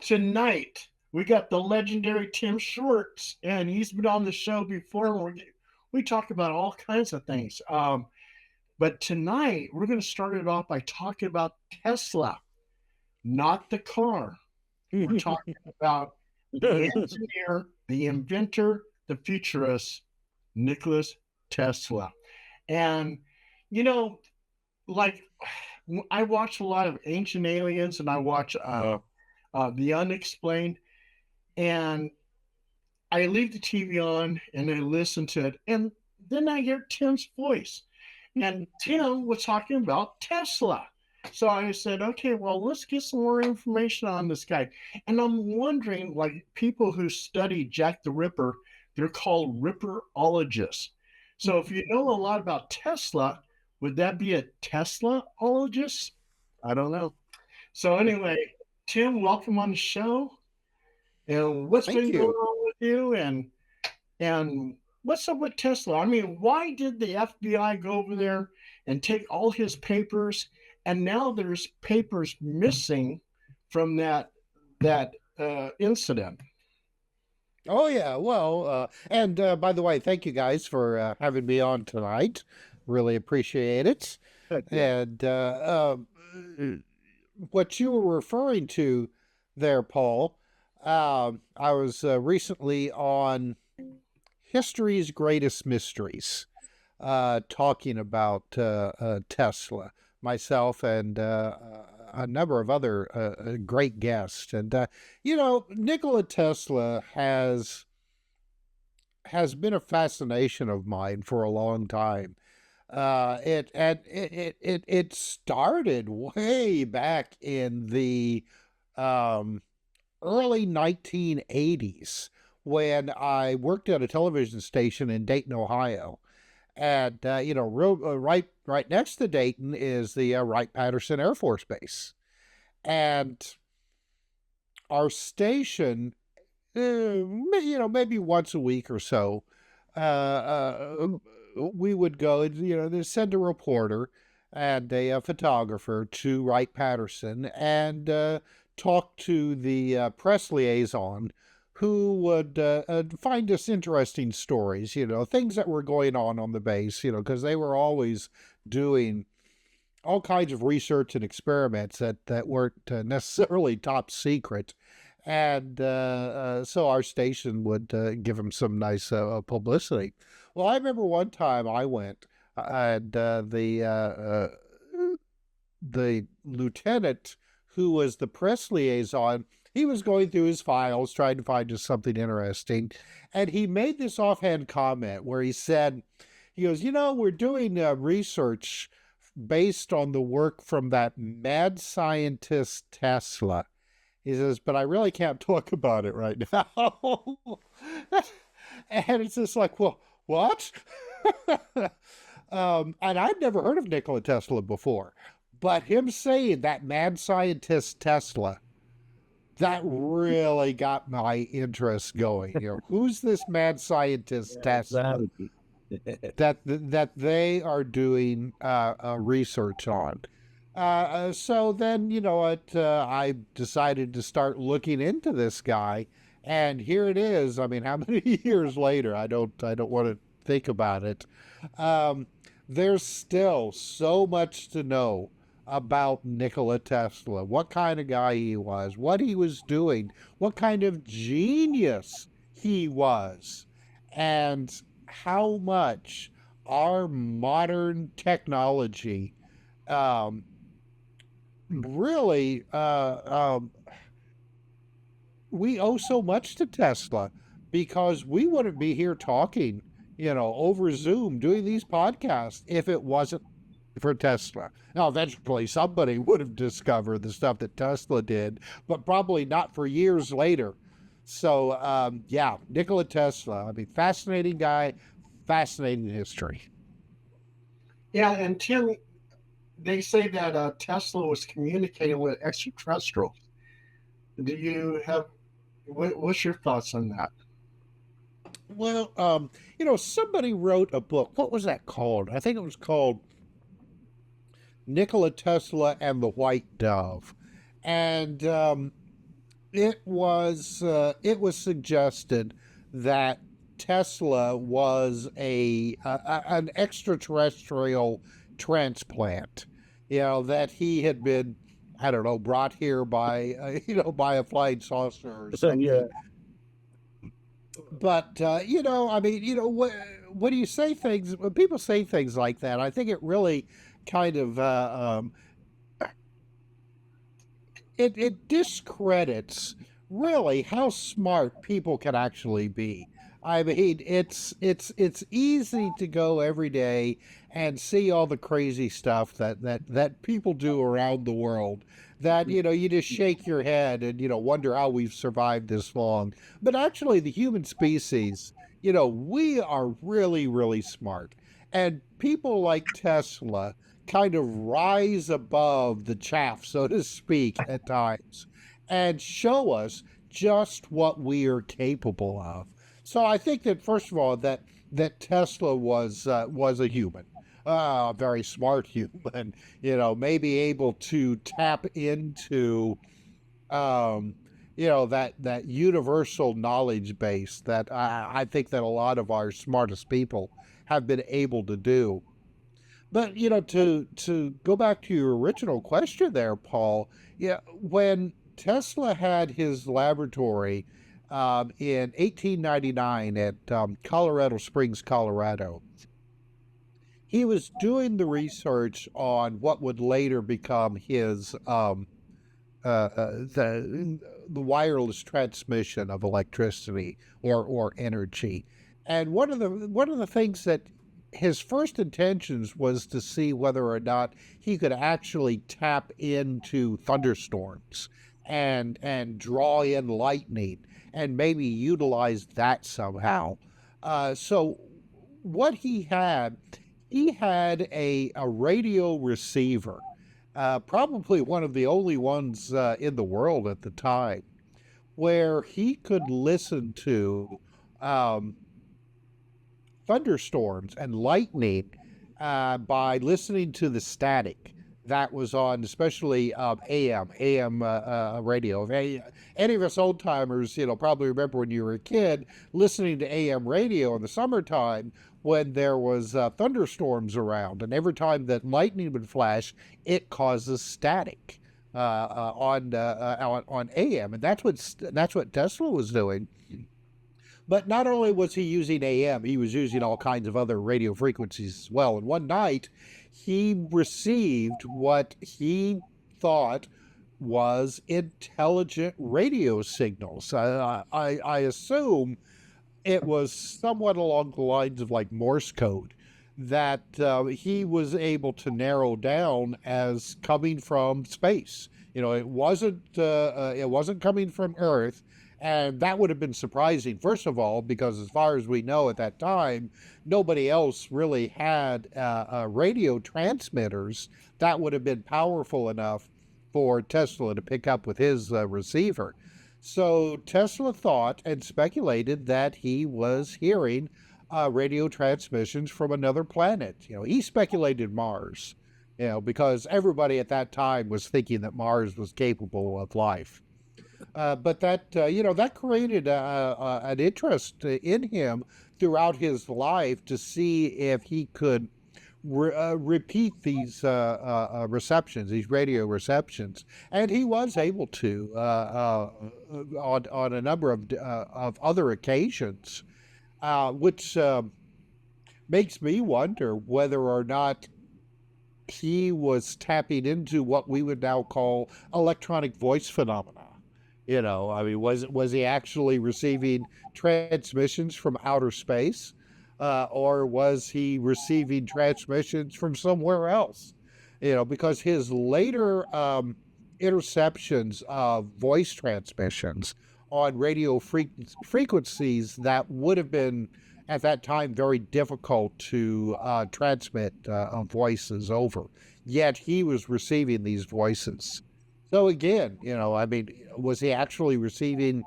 Tonight, we got the legendary Tim Swartz, and he's been on the show before. And we talk about all kinds of things. But tonight, we're going to start it off by talking about Tesla, not the car. We're talking about the engineer, the inventor, the futurist, Nikola Tesla. And, you know, like I watch a lot of Ancient Aliens and I watch The Unexplained, and I leave the TV on and I listen to it, and then I hear Tim's voice, and Tim was talking about Tesla. So I said, okay, well, let's get some more information on this guy. And I'm wondering, like people who study Jack the Ripper, they're called Ripperologists. So if you know a lot about Tesla, would that be a Teslaologist? I don't know. So anyway, Tim, welcome on the show. And what's Thank been going you. on with you? And what's up with Tesla? I mean, why did the FBI go over there and take all his papers? And now there's papers missing from that incident. Oh yeah. Well, and by the way, thank you guys for having me on tonight. Really appreciate it. Good deal. And what you were referring to there, Paul, I was recently on History's Greatest Mysteries, talking about Tesla, myself, and a number of other great guests. And Nikola Tesla has been a fascination of mine for a long time. It started way back in the um, early 1980s when I worked at a television station in Dayton, Ohio. And right next to Dayton is the Wright-Patterson Air Force Base, and our station, maybe once a week or so, uh, uh, we would go and they send a reporter and a photographer to Wright-Patterson and talk to the press liaison, who would find us interesting stories, things that were going on the base, because they were always doing all kinds of research and experiments that weren't necessarily top secret. And so our station would give them some nice publicity. Well, I remember one time I went, and the lieutenant who was the press liaison, he was going through his files trying to find just something interesting, and he made this offhand comment where he goes, we're doing research based on the work from that mad scientist Tesla. He says, but I really can't talk about it right now. And it's just like, well, what? And I'd never heard of Nikola Tesla before, but him saying that mad scientist Tesla, that really got my interest going. Who's this mad scientist Yeah, Tesla exactly. that they are doing research on? So then, I decided to start looking into this guy, and here it is. I mean, how many years later? I don't want to think about it. Um, there's still so much to know about Nikola Tesla, what kind of guy he was, what he was doing, what kind of genius he was, and how much our modern technology um, really we owe so much to Tesla, because we wouldn't be here talking, over Zoom doing these podcasts if it wasn't for Tesla. Now, eventually somebody would have discovered the stuff that Tesla did, but probably not for years later. So, yeah, Nikola Tesla, I mean, fascinating guy, fascinating history. Yeah, and Tim, they say that Tesla was communicating with extraterrestrials. Do you have what's your thoughts on that? Well, somebody wrote a book. What was that called? I think it was called Nikola Tesla and the White Dove. And it was suggested that Tesla was an extraterrestrial transplant. That he had been, I don't know, brought here by by a flying saucer or So yeah, something. But I mean, when you say things, when people say things like that, I think it really kind of it discredits really how smart people can actually be. I mean, it's easy to go every day and see all the crazy stuff that people do around the world. That you just shake your head and wonder how we've survived this long. But actually, the human species, we are really really smart, and people like Tesla kind of rise above the chaff, so to speak, at times, and show us just what we are capable of. So I think that first of all, that Tesla was a human, a very smart human, maybe able to tap into um, that universal knowledge base that I think that a lot of our smartest people have been able to do. But to go back to your original question there, Paul, yeah, when Tesla had his laboratory in 1899 at Colorado Springs, Colorado, he was doing the research on what would later become his the wireless transmission of electricity or energy. And one of the things that his first intentions was to see whether or not he could actually tap into thunderstorms and draw in lightning and maybe utilize that somehow. So what he had a radio receiver, probably one of the only ones in the world at the time, where he could listen to um, thunderstorms and lightning by listening to the static that was on, especially AM radio. Any of us old timers, probably remember when you were a kid listening to AM radio in the summertime when there was thunderstorms around, and every time that lightning would flash, it causes static on AM, and that's what Tesla was doing. But not only was he using AM, he was using all kinds of other radio frequencies as well. And one night, he received what he thought was intelligent radio signals. I assume it was somewhat along the lines of like Morse code that he was able to narrow down as coming from space. It wasn't coming from Earth, and that would have been surprising. First of all, because as far as we know at that time, nobody else really had radio transmitters that would have been powerful enough for Tesla to pick up with his receiver. So Tesla thought and speculated that he was hearing radio transmissions from another planet. He speculated Mars, because everybody at that time was thinking that Mars was capable of life. But that created an interest in him throughout his life to see if he could repeat these receptions, these radio receptions, and he was able to on a number of other occasions, which makes me wonder whether or not he was tapping into what we would now call electronic voice phenomena. I mean, was he actually receiving transmissions from outer space, or was he receiving transmissions from somewhere else? Because his later interceptions of voice transmissions on radio frequencies that would have been at that time very difficult to transmit voices over. Yet he was receiving these voices. So again, I mean, was he actually receiving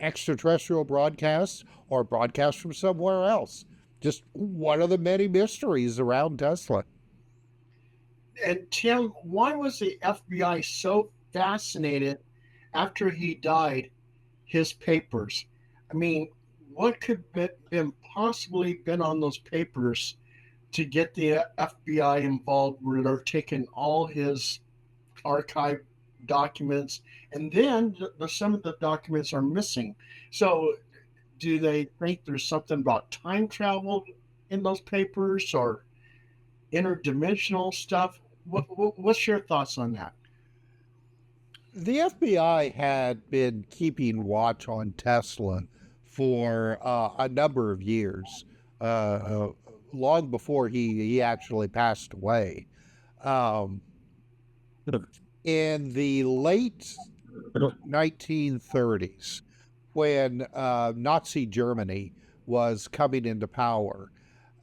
extraterrestrial broadcasts or broadcasts from somewhere else? Just one of the many mysteries around Tesla. and Tim, why was the FBI so fascinated after he died, his papers. I mean, what could have been possibly been on those papers to get the FBI involved where they're taking all his archive documents, and then some of the documents are missing. So, do they think there's something about time travel in those papers or interdimensional stuff? What's your thoughts on that? The FBI had been keeping watch on Tesla for a number of years, uh, uh, long before he actually passed away. Um, in the late 1930s, when Nazi Germany was coming into power,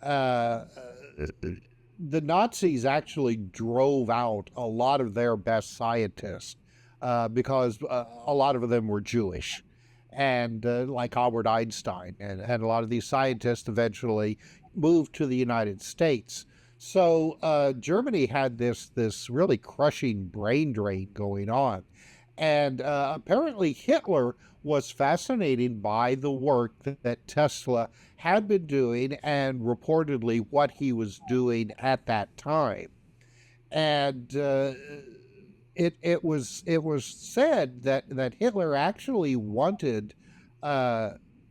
uh, the Nazis actually drove out a lot of their best scientists because a lot of them were Jewish. And like Albert Einstein, and a lot of these scientists eventually moved to the United States. So Germany had this really crushing brain drain going on, and apparently Hitler was fascinated by the work that Tesla had been doing and reportedly what he was doing at that time. And it was said that Hitler actually wanted uh,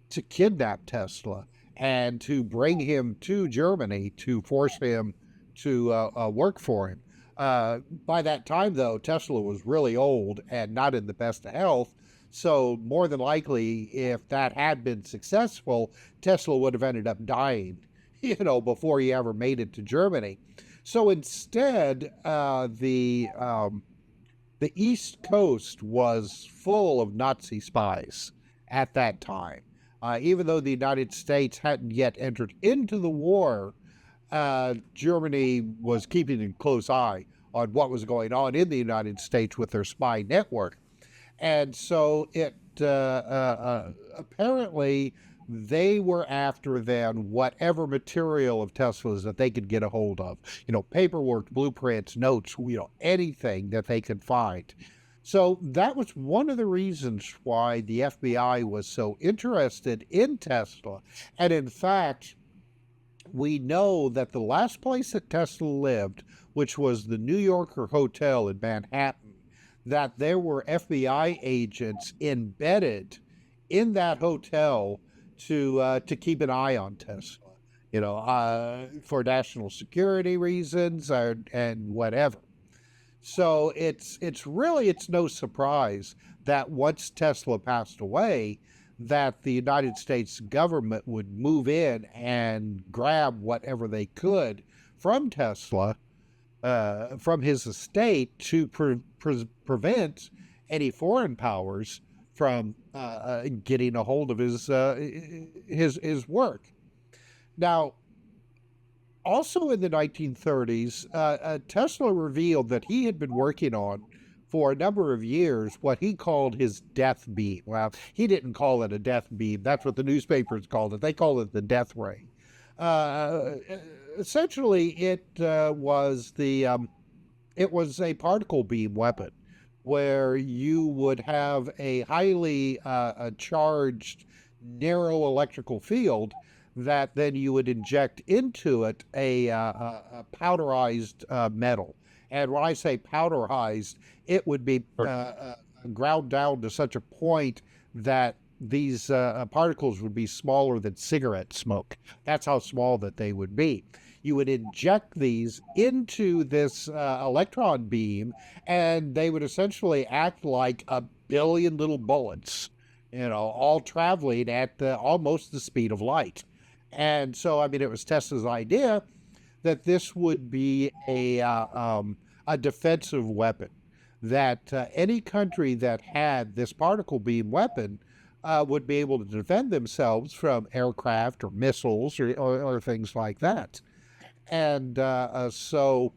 to kidnap Tesla and to bring him to Germany to force him to work for him. By that time, though, Tesla was really old and not in the best of health. So, more than likely, if that had been successful, Tesla would have ended up dying, before he ever made it to Germany. So instead, the East Coast was full of Nazi spies at that time. Even though the United States hadn't yet entered into the war, Germany was keeping a close eye on what was going on in the United States with their spy network. And so it apparently they were after then whatever material of Tesla's that they could get a hold of, paperwork, blueprints, notes, anything that they could find. So that was one of the reasons why the FBI was so interested in Tesla. And in fact, we know that the last place that Tesla lived, which was the New Yorker Hotel in Manhattan, that there were FBI agents embedded in that hotel to keep an eye on Tesla, for national security reasons and whatever. So it's no surprise that once Tesla passed away, that the United States government would move in and grab whatever they could from Tesla, from his estate, to prevent any foreign powers from getting a hold of his work. Now, also in the 1930s, Tesla revealed that he had been working on for a number of years what he called his death beam. Well, he didn't call it a death beam. That's what the newspapers called it. They called it the death ray. Uh, Essentially, it was a particle beam weapon where you would have a highly charged narrow electrical field that then you would inject into it a powderized metal. And when I say powderized, it would be ground down to such a point that these particles would be smaller than cigarette smoke. That's how small that they would be. You would inject these into this electron beam, and they would essentially act like a billion little bullets, all traveling at almost the speed of light. And so, I mean, it was Tesla's idea that this would be a defensive weapon, that any country that had this particle beam weapon would be able to defend themselves from aircraft or missiles or things like that. And so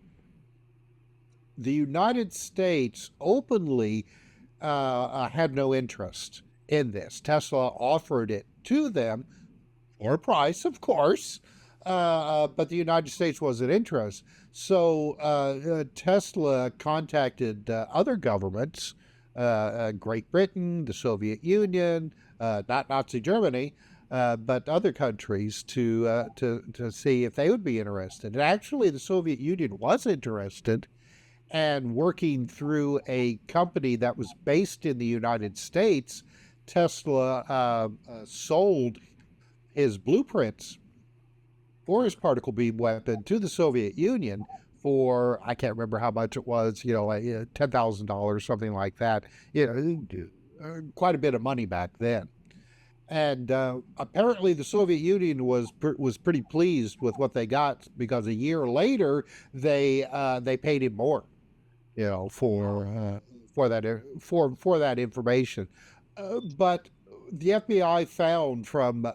the United States openly had no interest in this. Tesla offered it to them for a price, of course, but the United States wasn't interested. So Tesla contacted other governments Great Britain, the Soviet Union, not Nazi Germany, but other countries to see if they would be interested. And actually, the Soviet Union was interested, and working through a company that was based in the United States, Tesla sold his blueprints for his particle beam weapon to the Soviet Union for, I can't remember how much it was, like $10,000, something like that. Quite a bit of money back then. And apparently, the Soviet Union was pretty pleased with what they got, because a year later they paid him more, for that information. But the FBI found from,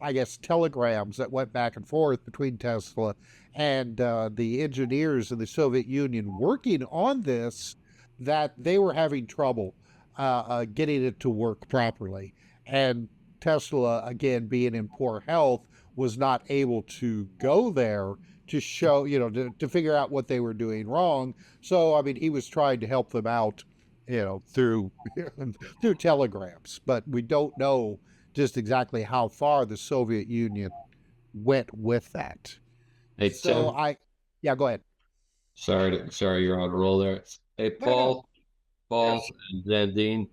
I guess, telegrams that went back and forth between Tesla and the engineers in the Soviet Union working on this, that they were having trouble getting it to work properly. And Tesla, again, being in poor health, was not able to go there to show, to figure out what they were doing wrong. So, I mean, he was trying to help them out, through through telegrams. But we don't know just exactly how far the Soviet Union went with that. Hey, So Tim. yeah, go ahead. Sorry, you're on a roll there. Hey, No, no. Paul, Yes. and then Dean.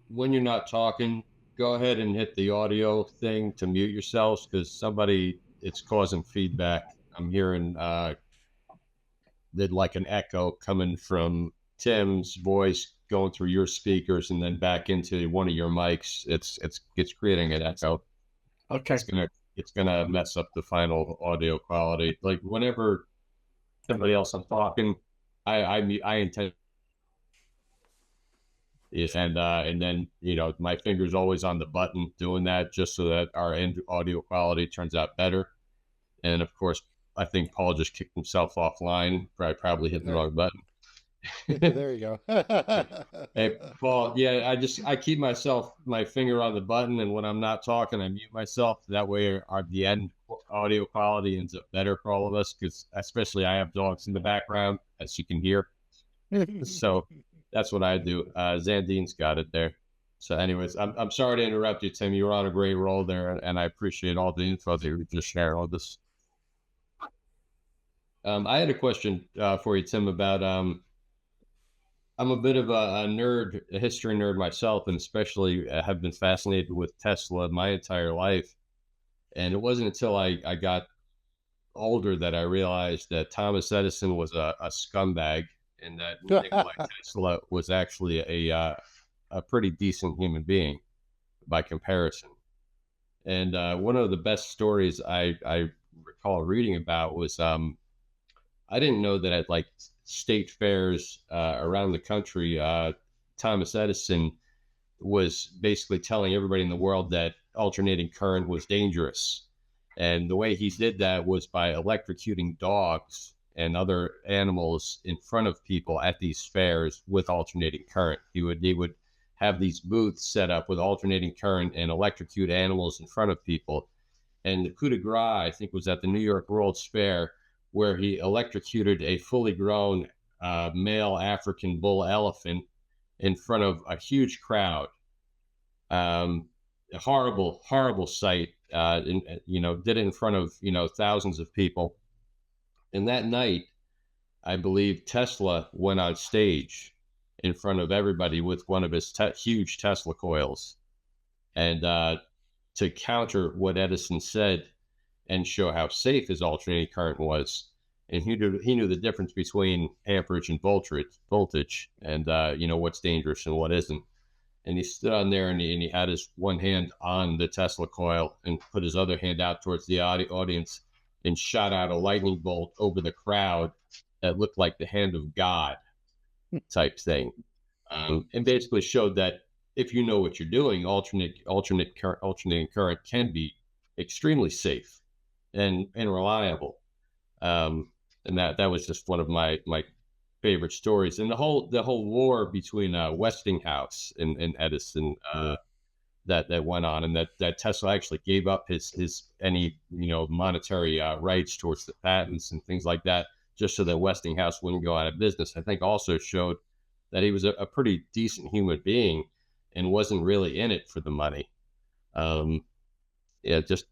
When you're not talking, go ahead and hit the audio thing to mute yourselves, because it's causing feedback. I'm hearing like an echo coming from Tim's voice going through your speakers and then back into one of your mics. It's creating an echo. Okay. It's gonna mess up the final audio quality. Like whenever somebody else I'm talking, I intend is and then my finger's always on the button doing that, just so that our end audio quality turns out better. And of course, I think Paul just kicked himself offline. Probably hit the wrong button. There you go. Hey, Paul. Yeah, I keep my finger on the button, and when I'm not talking, I mute myself. That way, the end audio quality ends up better for all of us. Because especially I have dogs in the background, as you can hear. So that's what I do. Zandine's got it there. So, anyways, I'm sorry to interrupt you, Tim. You were on a great roll there, and I appreciate all the info that you just shared on this. I had a question for you, Tim, about I'm a bit of a nerd, a history nerd myself, and especially have been fascinated with Tesla my entire life. And it wasn't until I got older that I realized that Thomas Edison was a scumbag, and that Nikola Tesla was actually a pretty decent human being by comparison. And one of the best stories I recall reading about was I didn't know that at like state fairs around the country, Thomas Edison was basically telling everybody in the world that alternating current was dangerous. And the way he did that was by electrocuting dogs and other animals in front of people at these fairs with alternating current. He would have these booths set up with alternating current and electrocute animals in front of people. And the coup de grace, I think, was at the New York World's Fair, where he electrocuted a fully grown male African bull elephant in front of a huge crowd. A horrible, horrible sight. Did it in front of thousands of people. And that night, I believe Tesla went on stage in front of everybody with one of his huge Tesla coils, and to counter what Edison said and show how safe his alternating current was. And he knew the difference between amperage and voltage, and what's dangerous and what isn't. And he stood on there, and he had his one hand on the Tesla coil and put his other hand out towards the audience and shot out a lightning bolt over the crowd that looked like the hand of God type thing, and basically showed that if you know what you're doing, alternating current can be extremely safe and reliable. And that was just one of my favorite stories. And the whole war between Westinghouse and Edison that went on, and that Tesla actually gave up his any monetary rights towards the patents and things like that, just so that Westinghouse wouldn't go out of business. I think also showed that he was a pretty decent human being and wasn't really in it for the money. Um, yeah, just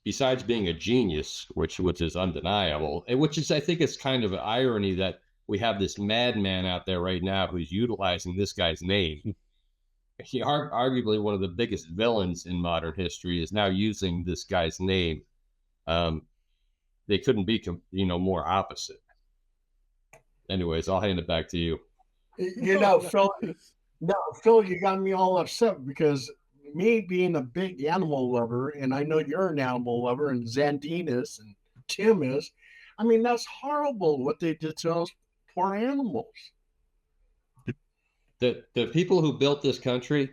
besides being a genius, which is undeniable, and which is I think it's kind of an irony that we have this madman out there right now who's utilizing this guy's name. He arguably one of the biggest villains in modern history is now using this guy's name. Um, they couldn't be more opposite. Anyways, I'll hand it back to you. You know, Phil. No, Phil, you got me all upset because me being a big animal lover, and I know you're an animal lover, and Zandine is, and Tim is. I mean, that's horrible what they did to those poor animals. The people who built this country,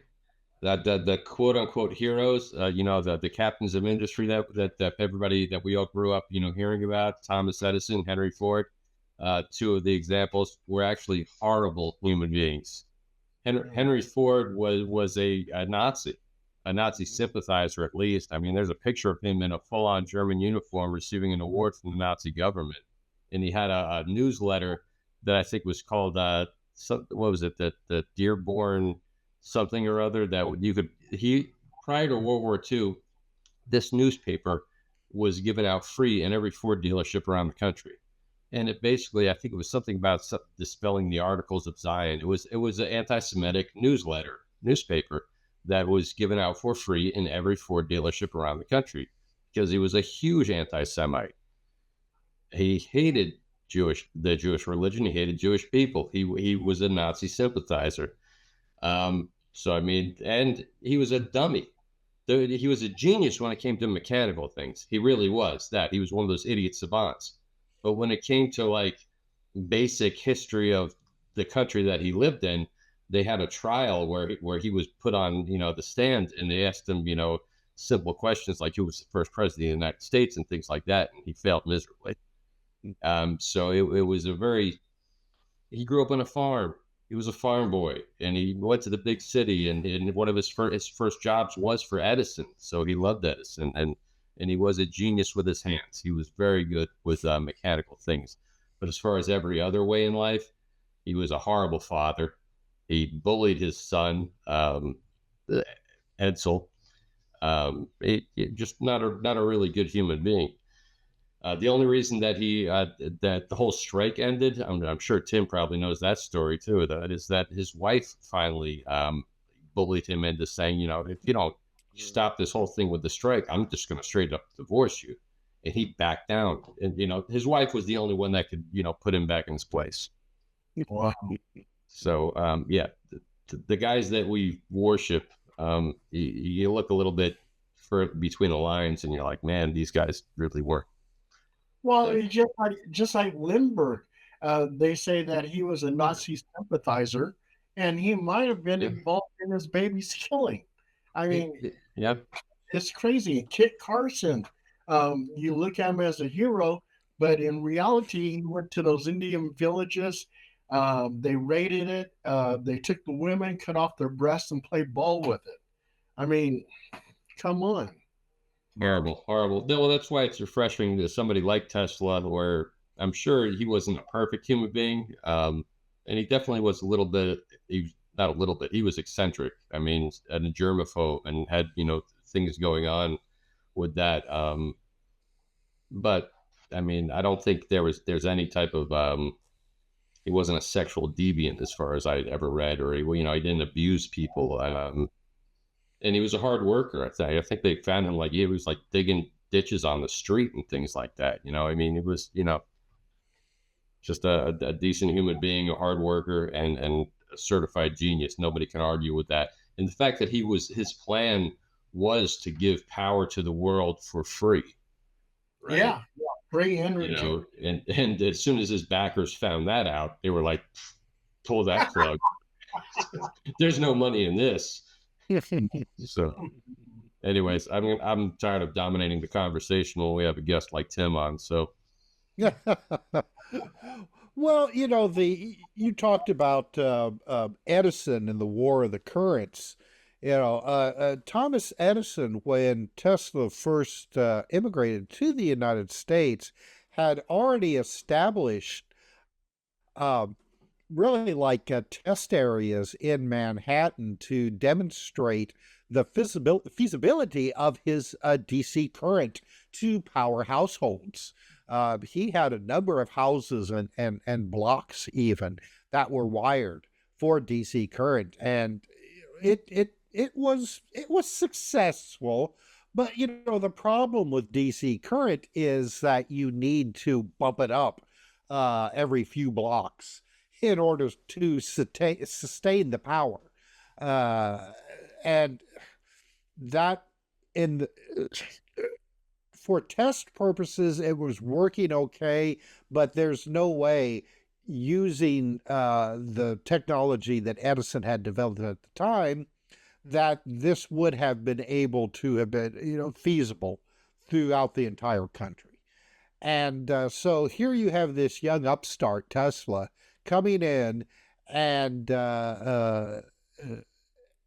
that the quote unquote heroes, the captains of industry that everybody that we all grew up hearing about, Thomas Edison, Henry Ford, two of the examples were actually horrible human beings. Henry Ford was a Nazi sympathizer at least. I mean, there's a picture of him in a full-on German uniform receiving an award from the Nazi government, and he had a newsletter that I think was called what was it, the Dearborn something or other, that you could prior to World War II, this newspaper was given out free in every Ford dealership around the country. And it basically, I think it was something about dispelling the articles of Zion. It was an anti-Semitic newspaper that was given out for free in every Ford dealership around the country because he was a huge anti-Semite. He hated the Jewish religion. He hated Jewish people. He was a Nazi sympathizer. So I mean, and he was a dummy. He was a genius when it came to mechanical things. He really was that. He was one of those idiot savants. But when it came to like basic history of the country that he lived in, they had a trial where he was put on, the stand, and they asked him, simple questions like who was the first president of the United States and things like that, and he failed miserably. So it was he grew up on a farm. He was a farm boy, and he went to the big city, and one of his first jobs was for Edison. So he loved Edison, and he was a genius with his hands. He was very good with mechanical things. But as far as every other way in life, he was a horrible father. He bullied his son, Edsel. Just not a really good human being. The only reason that that the whole strike ended, I'm sure Tim probably knows that story too, that is that his wife finally bullied him into saying, if you don't stop this whole thing with the strike, I'm just going to straight up divorce you. And he backed down. And, his wife was the only one that could, put him back in his place. Wow. So, the guys that we worship, you look a little bit between the lines and you're like, man, these guys really were. Well, just like Lindbergh, they say that he was a Nazi sympathizer, and he might have been involved in his baby's killing. I mean, yeah, it's crazy. Kit Carson, you look at him as a hero, but in reality, he went to those Indian villages. They raided it. They took the women, cut off their breasts, and played ball with it. I mean, come on. Horrible. Well, that's why it's refreshing to somebody like Tesla, where I'm sure he wasn't a perfect human being, and he definitely was a little bit. Not a little bit. He was eccentric. I mean, and a germaphobe, and had things going on with that. But I mean, I don't think there's any type of he wasn't a sexual deviant as far as I'd ever read, or he didn't abuse people. And he was a hard worker. I think they found him he was like digging ditches on the street and things like that. I mean, it was just a decent human being, a hard worker, and a certified genius. Nobody can argue with that. And the fact that his plan was to give power to the world for free. Right? Yeah, free energy. And as soon as his backers found that out, they were like, pull that plug. There's no money in this. So, anyways, I'm tired of dominating the conversation when we have a guest like Tim on. So, well, you talked about Edison and the War of the Currents. Thomas Edison, when Tesla first immigrated to the United States, had already established really like test areas in Manhattan to demonstrate the feasibility of his DC current to power households. He had a number of houses and blocks even that were wired for DC current, and it was successful. But you know, the problem with DC current is that you need to bump it up every few blocks in order to sustain the power. Uh, and that in the, for test purposes, it was working okay, but there's no way using the technology that Edison had developed at the time that this would have been able to have been, feasible throughout the entire country. And so here you have this young upstart, Tesla, coming in, and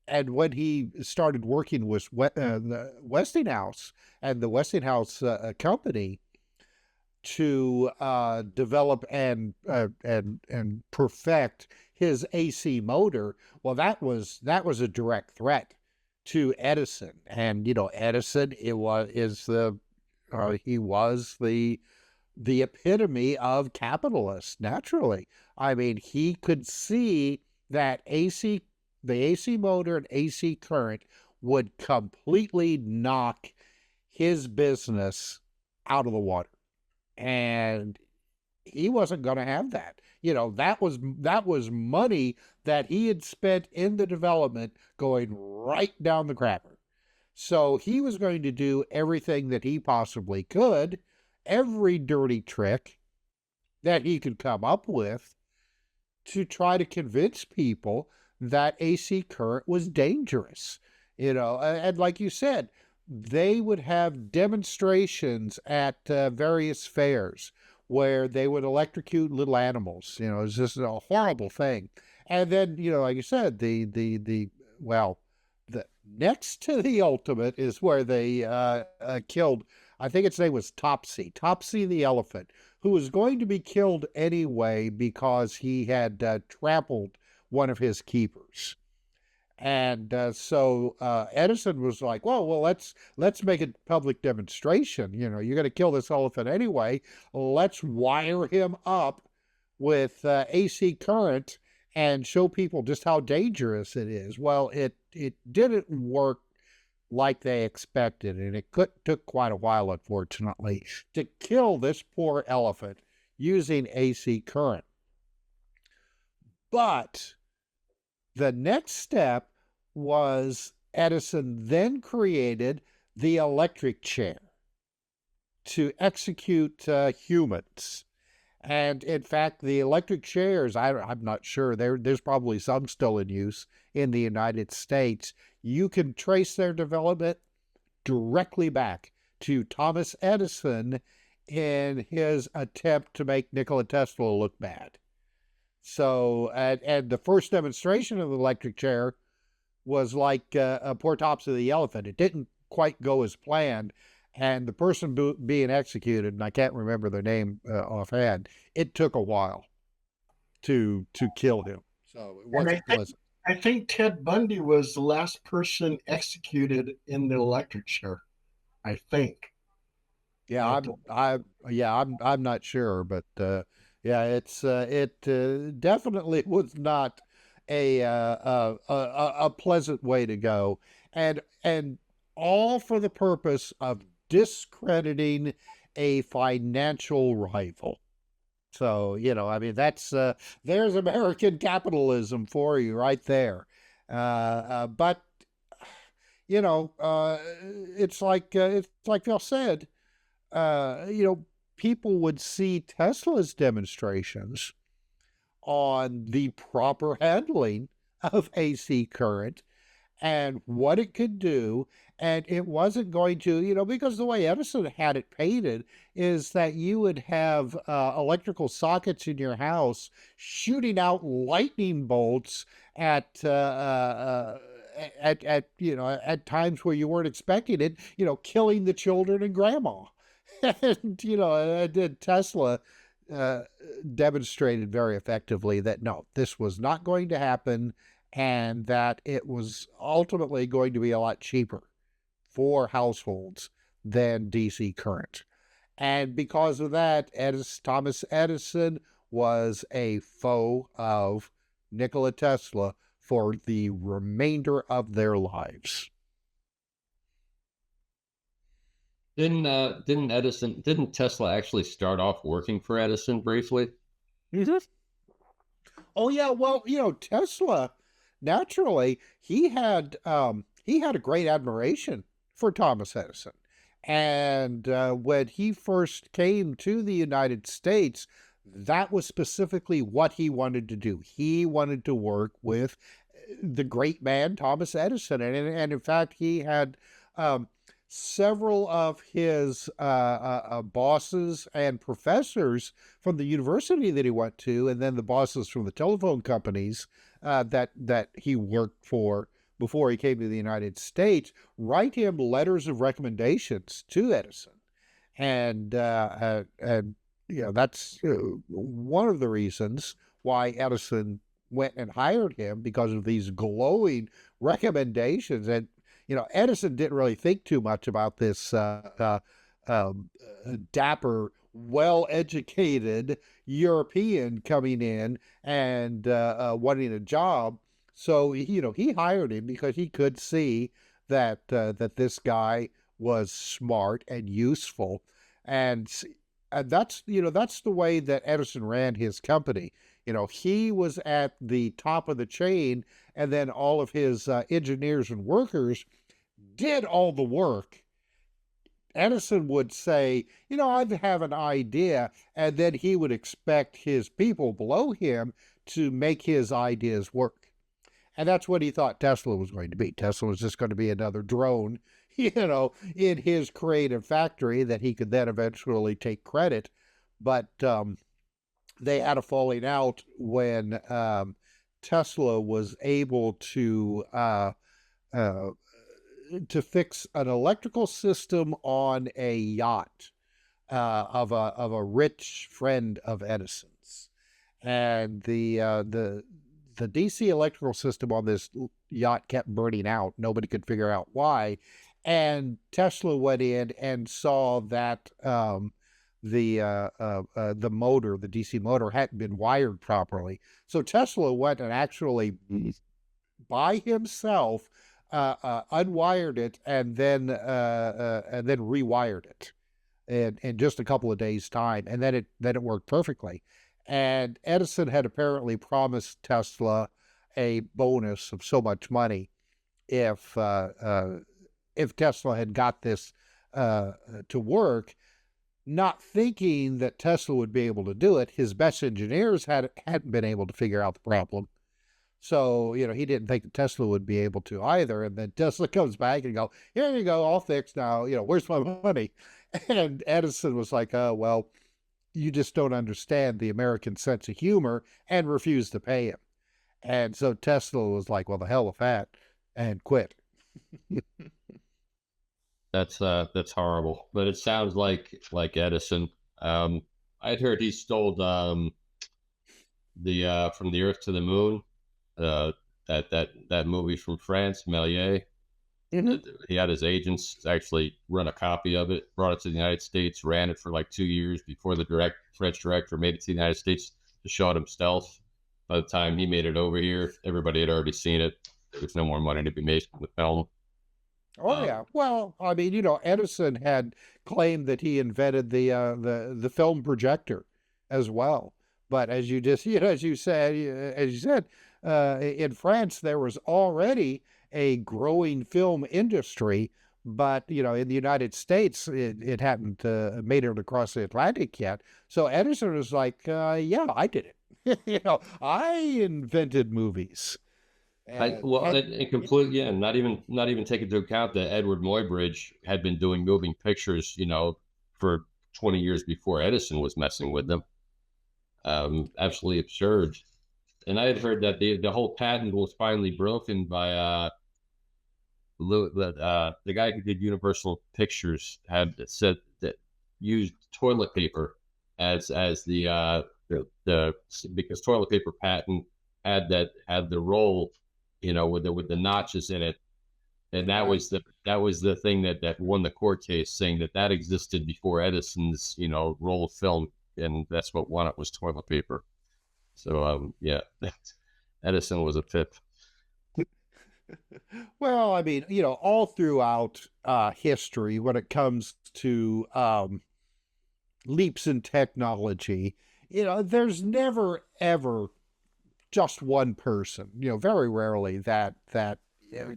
and when he started working with the Westinghouse and the Westinghouse company to develop and perfect his AC motor, well, that was a direct threat to Edison. And Edison, he was the epitome of capitalist, naturally. I mean, he could see that the AC motor and AC current would completely knock his business out of the water. And he wasn't going to have that. That was money that he had spent in the development going right down the crapper. So he was going to do everything that he possibly could, every dirty trick that he could come up with to try to convince people that AC current was dangerous. And like you said, they would have demonstrations at various fairs where they would electrocute little animals. It's just a horrible thing. And then, like you said, the next to the ultimate is where they killed, I think its name was Topsy the elephant, who was going to be killed anyway because he had trampled one of his keepers. And so Edison was like, well, let's make a public demonstration. You're going to kill this elephant anyway. Let's wire him up with AC current and show people just how dangerous it is. Well, it didn't work like they expected, and it took quite a while, unfortunately, to kill this poor elephant using AC current. But the next step was Edison then created the electric chair to execute humans. And in fact, the electric chairs, I'm not sure, there's probably some still in use in the United States. You can trace their development directly back to Thomas Edison in his attempt to make Nikola Tesla look bad. So, and the first demonstration of the electric chair was like poor Topsy the elephant. It didn't quite go as planned, and the person being executed, and I can't remember their name offhand, it took a while to kill him. So it wasn't pleasant. I think Ted Bundy was the last person executed in the electric chair. I think. Yeah, I'm not sure, but yeah, it definitely was not a pleasant way to go, and all for the purpose of discrediting a financial rival. So, I mean, there's American capitalism for you right there. But it's like Phil said, people would see Tesla's demonstrations on the proper handling of AC current and what it could do. And it wasn't going to, because the way Edison had it painted is that you would have electrical sockets in your house shooting out lightning bolts at times where you weren't expecting it, killing the children and grandma. And Tesla demonstrated very effectively that no, this was not going to happen, and that it was ultimately going to be a lot cheaper for households than DC current. And because of that, Thomas Edison was a foe of Nikola Tesla for the remainder of their lives. Didn't Tesla actually start off working for Edison briefly? Oh yeah, well, Tesla, naturally, he had a great admiration for Thomas Edison. And when he first came to the United States, that was specifically what he wanted to do. He wanted to work with the great man Thomas Edison, and in fact, he had um, several of his bosses and professors from the university that he went to, and then the bosses from the telephone companies that he worked for before he came to the United States, write him letters of recommendations to Edison, and that's one of the reasons why Edison went and hired him, because of these glowing recommendations. And Edison didn't really think too much about this dapper, well-educated European coming in and wanting a job. So he hired him because he could see that this guy was smart and useful, and that's that's the way that Edison ran his company. He was at the top of the chain, and then all of his engineers and workers did all the work. Edison would say, I have an idea, and then he would expect his people below him to make his ideas work. And that's what he thought Tesla was going to be. Tesla was just going to be another drone, in his creative factory that he could then eventually take credit. But they had a falling out when Tesla was able to fix an electrical system on a yacht of a rich friend of Edison's, and the DC electrical system on this yacht kept burning out. Nobody could figure out why, and Tesla went in and saw that the motor, the DC motor, hadn't been wired properly. So Tesla went and actually by himself unwired it and then rewired it in just a couple of days' time, and then it worked perfectly. And Edison had apparently promised Tesla a bonus of so much money if Tesla had got this to work, not thinking that Tesla would be able to do it. His best engineers hadn't been able to figure out the problem. So, he didn't think that Tesla would be able to either. And then Tesla comes back and go, here you go, all fixed now. Where's my money? And Edison was like, well, you just don't understand the American sense of humor, and refused to pay him. And so Tesla was like, well, the hell with that, and quit. That's horrible. But it sounds like Edison. I'd heard he stole the From the Earth to the Moon, that movie from France, Méliès. Mm-hmm. He had his agents actually run a copy of it, brought it to the United States, ran it for like 2 years before the French director made it to the United States to show it himself. By the time he made it over here, everybody had already seen it. There was no more money to be made from the film. Oh yeah. Well, I mean, Edison had claimed that he invented the film projector as well. But as you just, as you said, in France there was already a growing film industry, but in the United States it hadn't made it across the Atlantic yet. So Edison was like, yeah, I did it. I invented movies. And completely, yeah, not even take into account that Edward Muybridge had been doing moving pictures, for 20 years before Edison was messing with them. Absolutely absurd. And I had heard that the whole patent was finally broken by the guy who did Universal Pictures had said that used toilet paper as the because toilet paper patent had the roll, with the notches in it, and Right. that was the thing that won the court case, saying that existed before Edison's roll of film, and that's what won it was toilet paper. So yeah, Edison was a pip. Well, I mean, all throughout history, when it comes to leaps in technology, there's never ever just one person. Very rarely that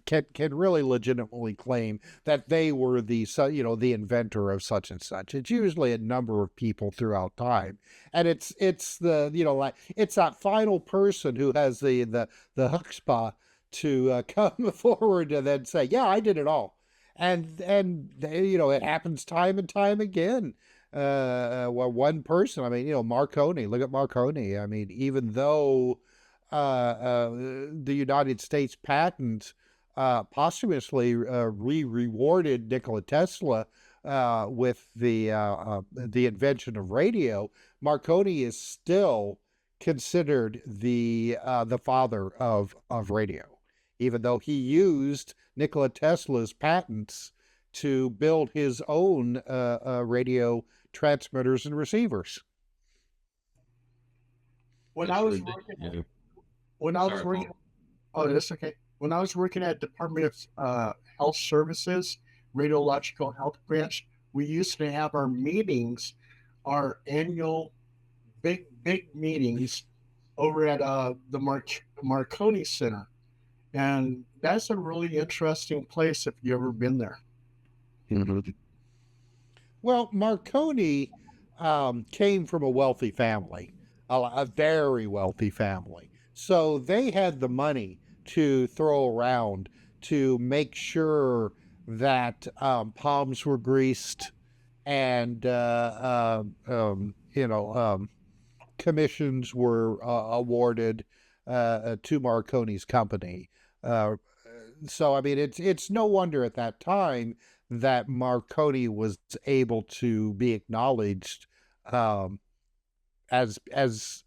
can really legitimately claim that they were the inventor of such and such. It's usually a number of people throughout time, and it's the like it's that final person who has the chutzpah to come forward and then say, "Yeah, I did it all," and it happens time and time again. Well, one person. I mean, Marconi. Look at Marconi. I mean, even though the United States patent posthumously rewarded Nikola Tesla with the invention of radio, Marconi is still considered the father of radio, even though he used Nikola Tesla's patents to build his own radio transmitters and receivers. When I It's was working, ridiculous. when I was Sorry, working, Paul. oh, that's okay. When I was working at Department of Health Services, Radiological Health Branch, we used to have our meetings, our annual big meetings over at the Marconi Center, and that's a really interesting place if you ever been there. Mhm. Well, Marconi came from a wealthy family, a very wealthy family. So they had the money to throw around to make sure that palms were greased and commissions were awarded to Marconi's company. Uh, so I mean, it's no wonder at that time that Marconi was able to be acknowledged um, as as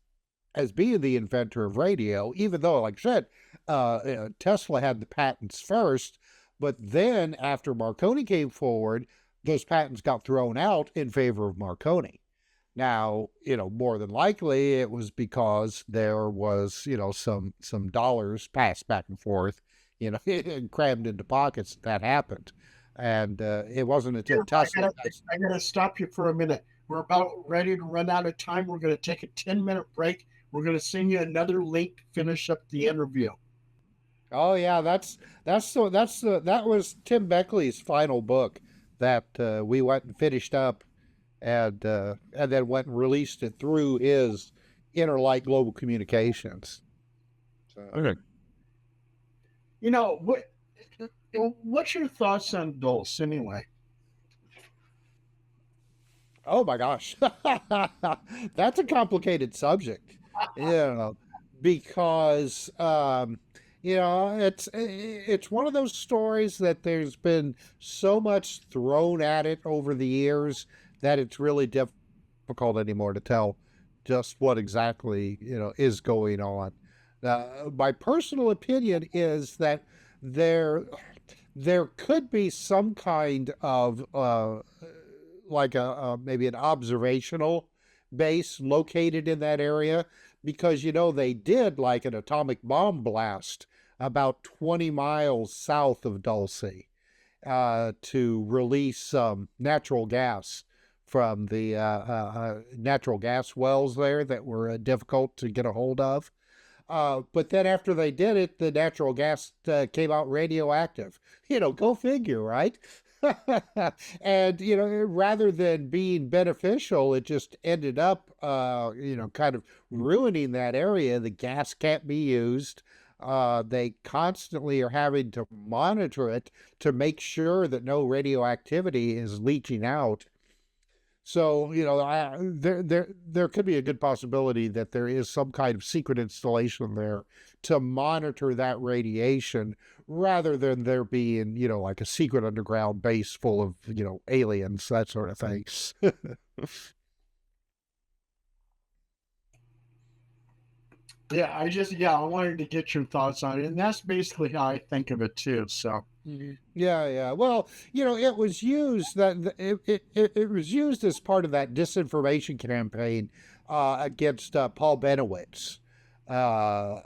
as being the inventor of radio, even though, like I said, Tesla had the patents first, but then after Marconi came forward, those patents got thrown out in favor of Marconi. Now, more than likely it was because there was, some dollars passed back and forth, and crammed into pockets that happened. And it wasn't Yeah, until Tesla. I gotta stop you for a minute. We're about ready to run out of time. We're gonna take a 10-minute break. We're gonna send you another link to finish up the interview. Oh yeah, that was Tim Beckley's final book that we went and finished up and then went and released it through his Interlight Global Communications. So. Okay. You know what? What's your thoughts on Dulce anyway? Oh my gosh, that's a complicated subject, you know, because it's one of those stories that there's been so much thrown at it over the years that it's really difficult anymore to tell just what exactly is going on. My personal opinion is that there there could be some kind of like maybe an observational base located in that area because they did like an atomic bomb blast about 20 miles south of Dulce to release natural gas from the natural gas wells there that were difficult to get a hold of. But then after they did it, the natural gas came out radioactive. Go figure, right? And rather than being beneficial, it just ended up kind of ruining that area. The gas can't be used. They constantly are having to monitor it to make sure that no radioactivity is leaching out. So, there could be a good possibility that there is some kind of secret installation there to monitor that radiation rather than there being, like a secret underground base full of, aliens, that sort of thing. Yeah, I wanted to get your thoughts on it, and that's basically how I think of it too. So, Mhm. Yeah, yeah. Well, it was used it was used as part of that disinformation campaign against Paul Benowitz. Uh,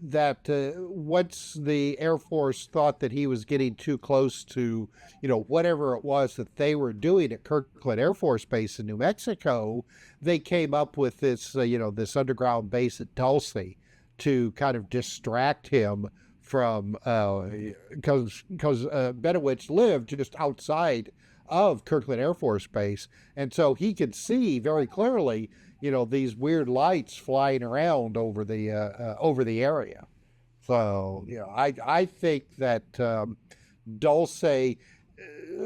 that once the Air Force thought that he was getting too close to, whatever it was that they were doing at Kirkland Air Force Base in New Mexico, they came up with this, this underground base at Dulce to kind of distract him from because Benowitz lived just outside of Kirkland Air Force Base, and so he could see very clearly, these weird lights flying around over the area. So, I think that Dulce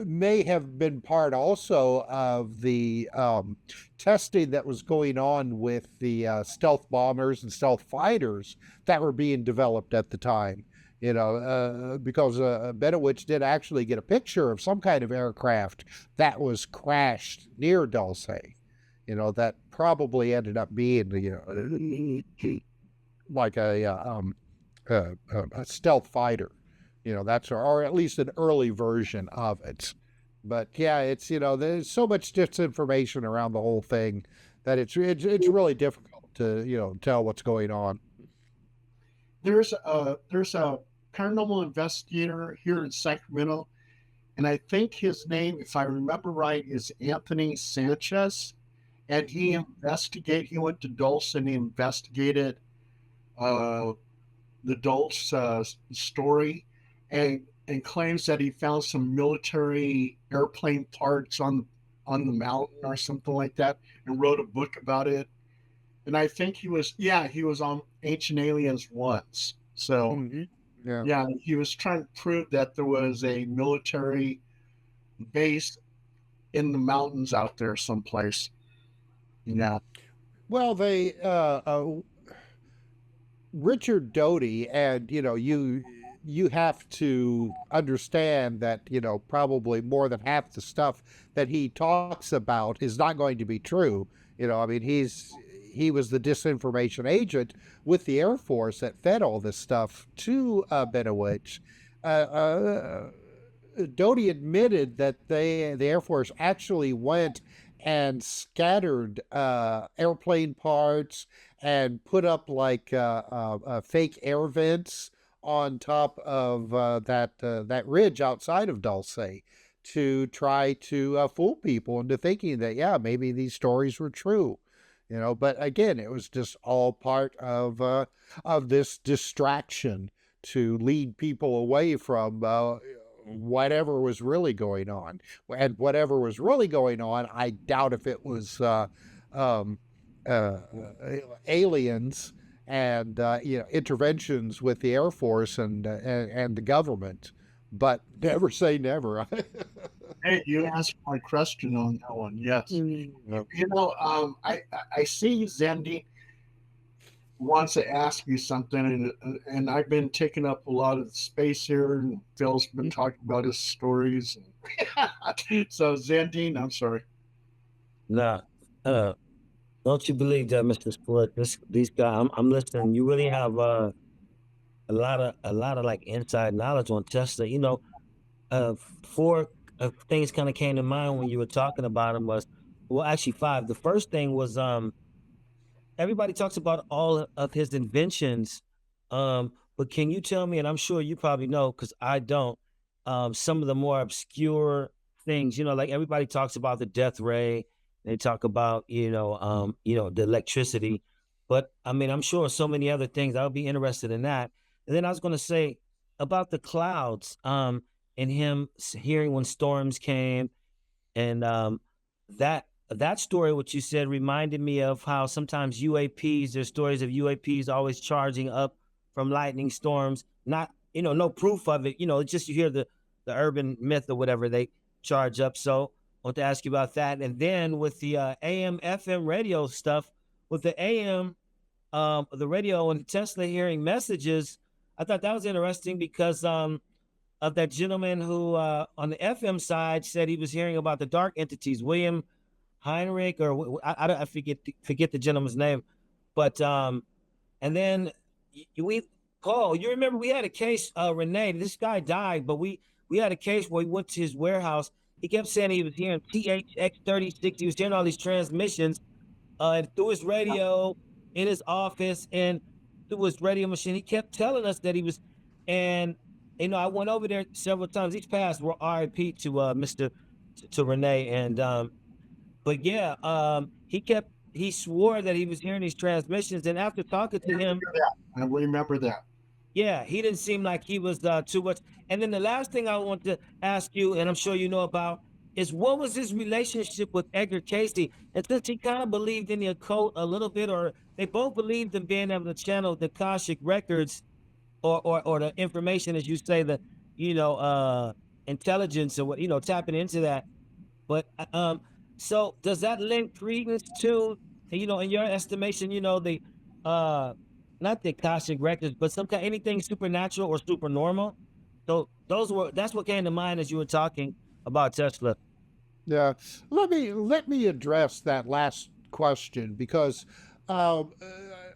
may have been part also of the testing that was going on with the stealth bombers and stealth fighters that were being developed at the time. Because Benowitz did actually get a picture of some kind of aircraft that was crashed near Dulce. That probably ended up being, like a stealth fighter. That's or at least an early version of it. But yeah, it's there's so much disinformation around the whole thing that it's really difficult to tell what's going on. there's a paranormal investigator here in Sacramento, and I think his name, if I remember right, is Anthony Sanchez. And he went to Dulce and he investigated uh, the Dulce story, and claims that he found some military airplane parts on the mountain or something like that, and wrote a book about it. And I think he was on Ancient Aliens once. So Hmm. Yeah. yeah, he was trying to prove that there was a military base in the mountains out there someplace. Yeah. Well, they Richard Doty, and you have to understand that probably more than half the stuff that he talks about is not going to be true. I mean, he was the disinformation agent with the Air Force that fed all this stuff to Benowitz. Uh, uh, Doty admitted that the Air Force actually went and scattered airplane parts and put up like fake air vents on top of that ridge outside of Dulce to try to fool people into thinking that maybe these stories were true. But again, it was just all part of this distraction to lead people away from whatever was really going on. And whatever was really going on, I doubt if it was um, uh, aliens and interventions with the Air Force and the government. But never say never. Hey, you asked my question on that one. Yes. Yep. I see Zendi wants to ask you something, and I've been taking up a lot of space here, and Phil's been talking about his stories. So Zandine, I'm sorry. Nah, uh, don't you believe that, Mr. Split? These guys, I'm listening. You really have a lot of like inside knowledge on Tesla. Uh, four things kind of came to mind when you were talking about him was, well, actually five. The first thing was everybody talks about all of his inventions, but can you tell me, and I'm sure you probably know because I don't, some of the more obscure things, like everybody talks about the death ray, they talk about, the electricity, but I mean, I'm sure so many other things. I would be interested in that. And then I was going to say about the clouds, and him hearing when storms came, and that story, what you said, reminded me of how sometimes UAPs, there's stories of UAPs always charging up from lightning storms. Not, no proof of it. It's just you hear the urban myth or whatever, they charge up. So I want to ask you about that. And then with the AM, FM radio stuff, with the AM, the radio and Tesla hearing messages, I thought that was interesting because of that gentleman who on the FM side said he was hearing about the dark entities, William Heinrich, or I forget the gentleman's name, but And then we Paul, you remember we had a case, Renee. This guy died, but we had a case where we went to his warehouse. He kept saying he was hearing THX 36. He was hearing all these transmissions, through his radio in his office and through his radio machine. He kept telling us that he was, and I went over there several times. He's passed. RIP to Mr. to Renee, and but yeah, he swore that he was hearing these transmissions, and after talking to him, I remember that. yeah, he didn't seem like he was too much. And then the last thing I want to ask you, and I'm sure you know about, is what was his relationship with Edgar Casey? And since he kind of believed in the occult a little bit, or they both believed in being able to channel the Akashic records, or the information, as you say, the intelligence, or what, tapping into that. But so does that lend credence to, in your estimation, the not the Akashic records, but some kind, anything supernatural or super normal? So that's what came to mind as you were talking about Tesla. Yeah, let me address that last question because uh,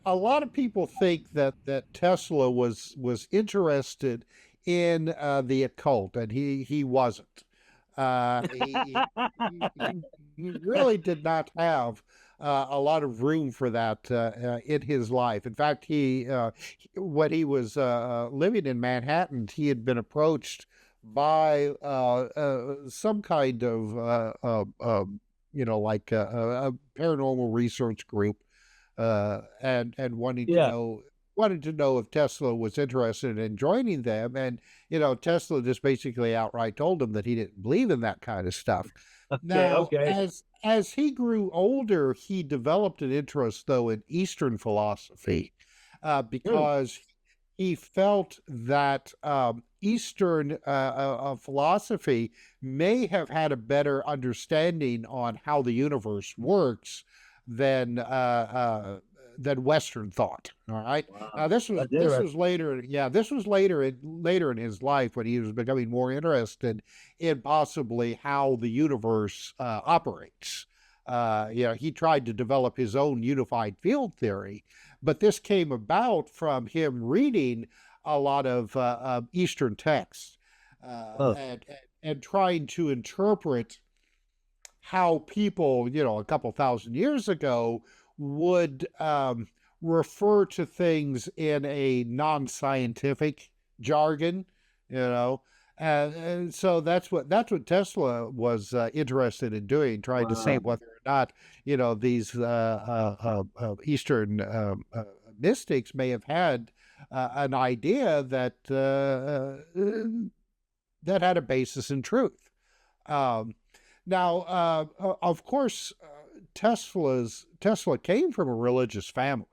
a lot of people think that Tesla was interested in the occult, and he wasn't. He really did not have a lot of room for that in his life. In fact, when he was living in Manhattan, he had been approached by some kind of like a paranormal research group, and Yeah. wanted to know if Tesla was interested in joining them. And Tesla just basically outright told him that he didn't believe in that kind of stuff. Okay. Now, Okay. as he grew older, he developed an interest, though, in Eastern philosophy, Hmm. because he felt that Eastern philosophy may have had a better understanding on how the universe works than Western thought. All right. Now Wow. That's this interesting. was later. Yeah, this was later in his life when he was becoming more interested in possibly how the universe operates. He tried to develop his own unified field theory, but this came about from him reading a lot of Eastern texts, uh, Oh, and, and trying to interpret how people, a couple thousand years ago, would refer to things in a non-scientific jargon, you know. And so that's what Tesla was interested in doing, trying to see wow. whether or not these Eastern mystics may have had an idea that had a basis in truth. Um, Now, of course, Tesla came from a religious family.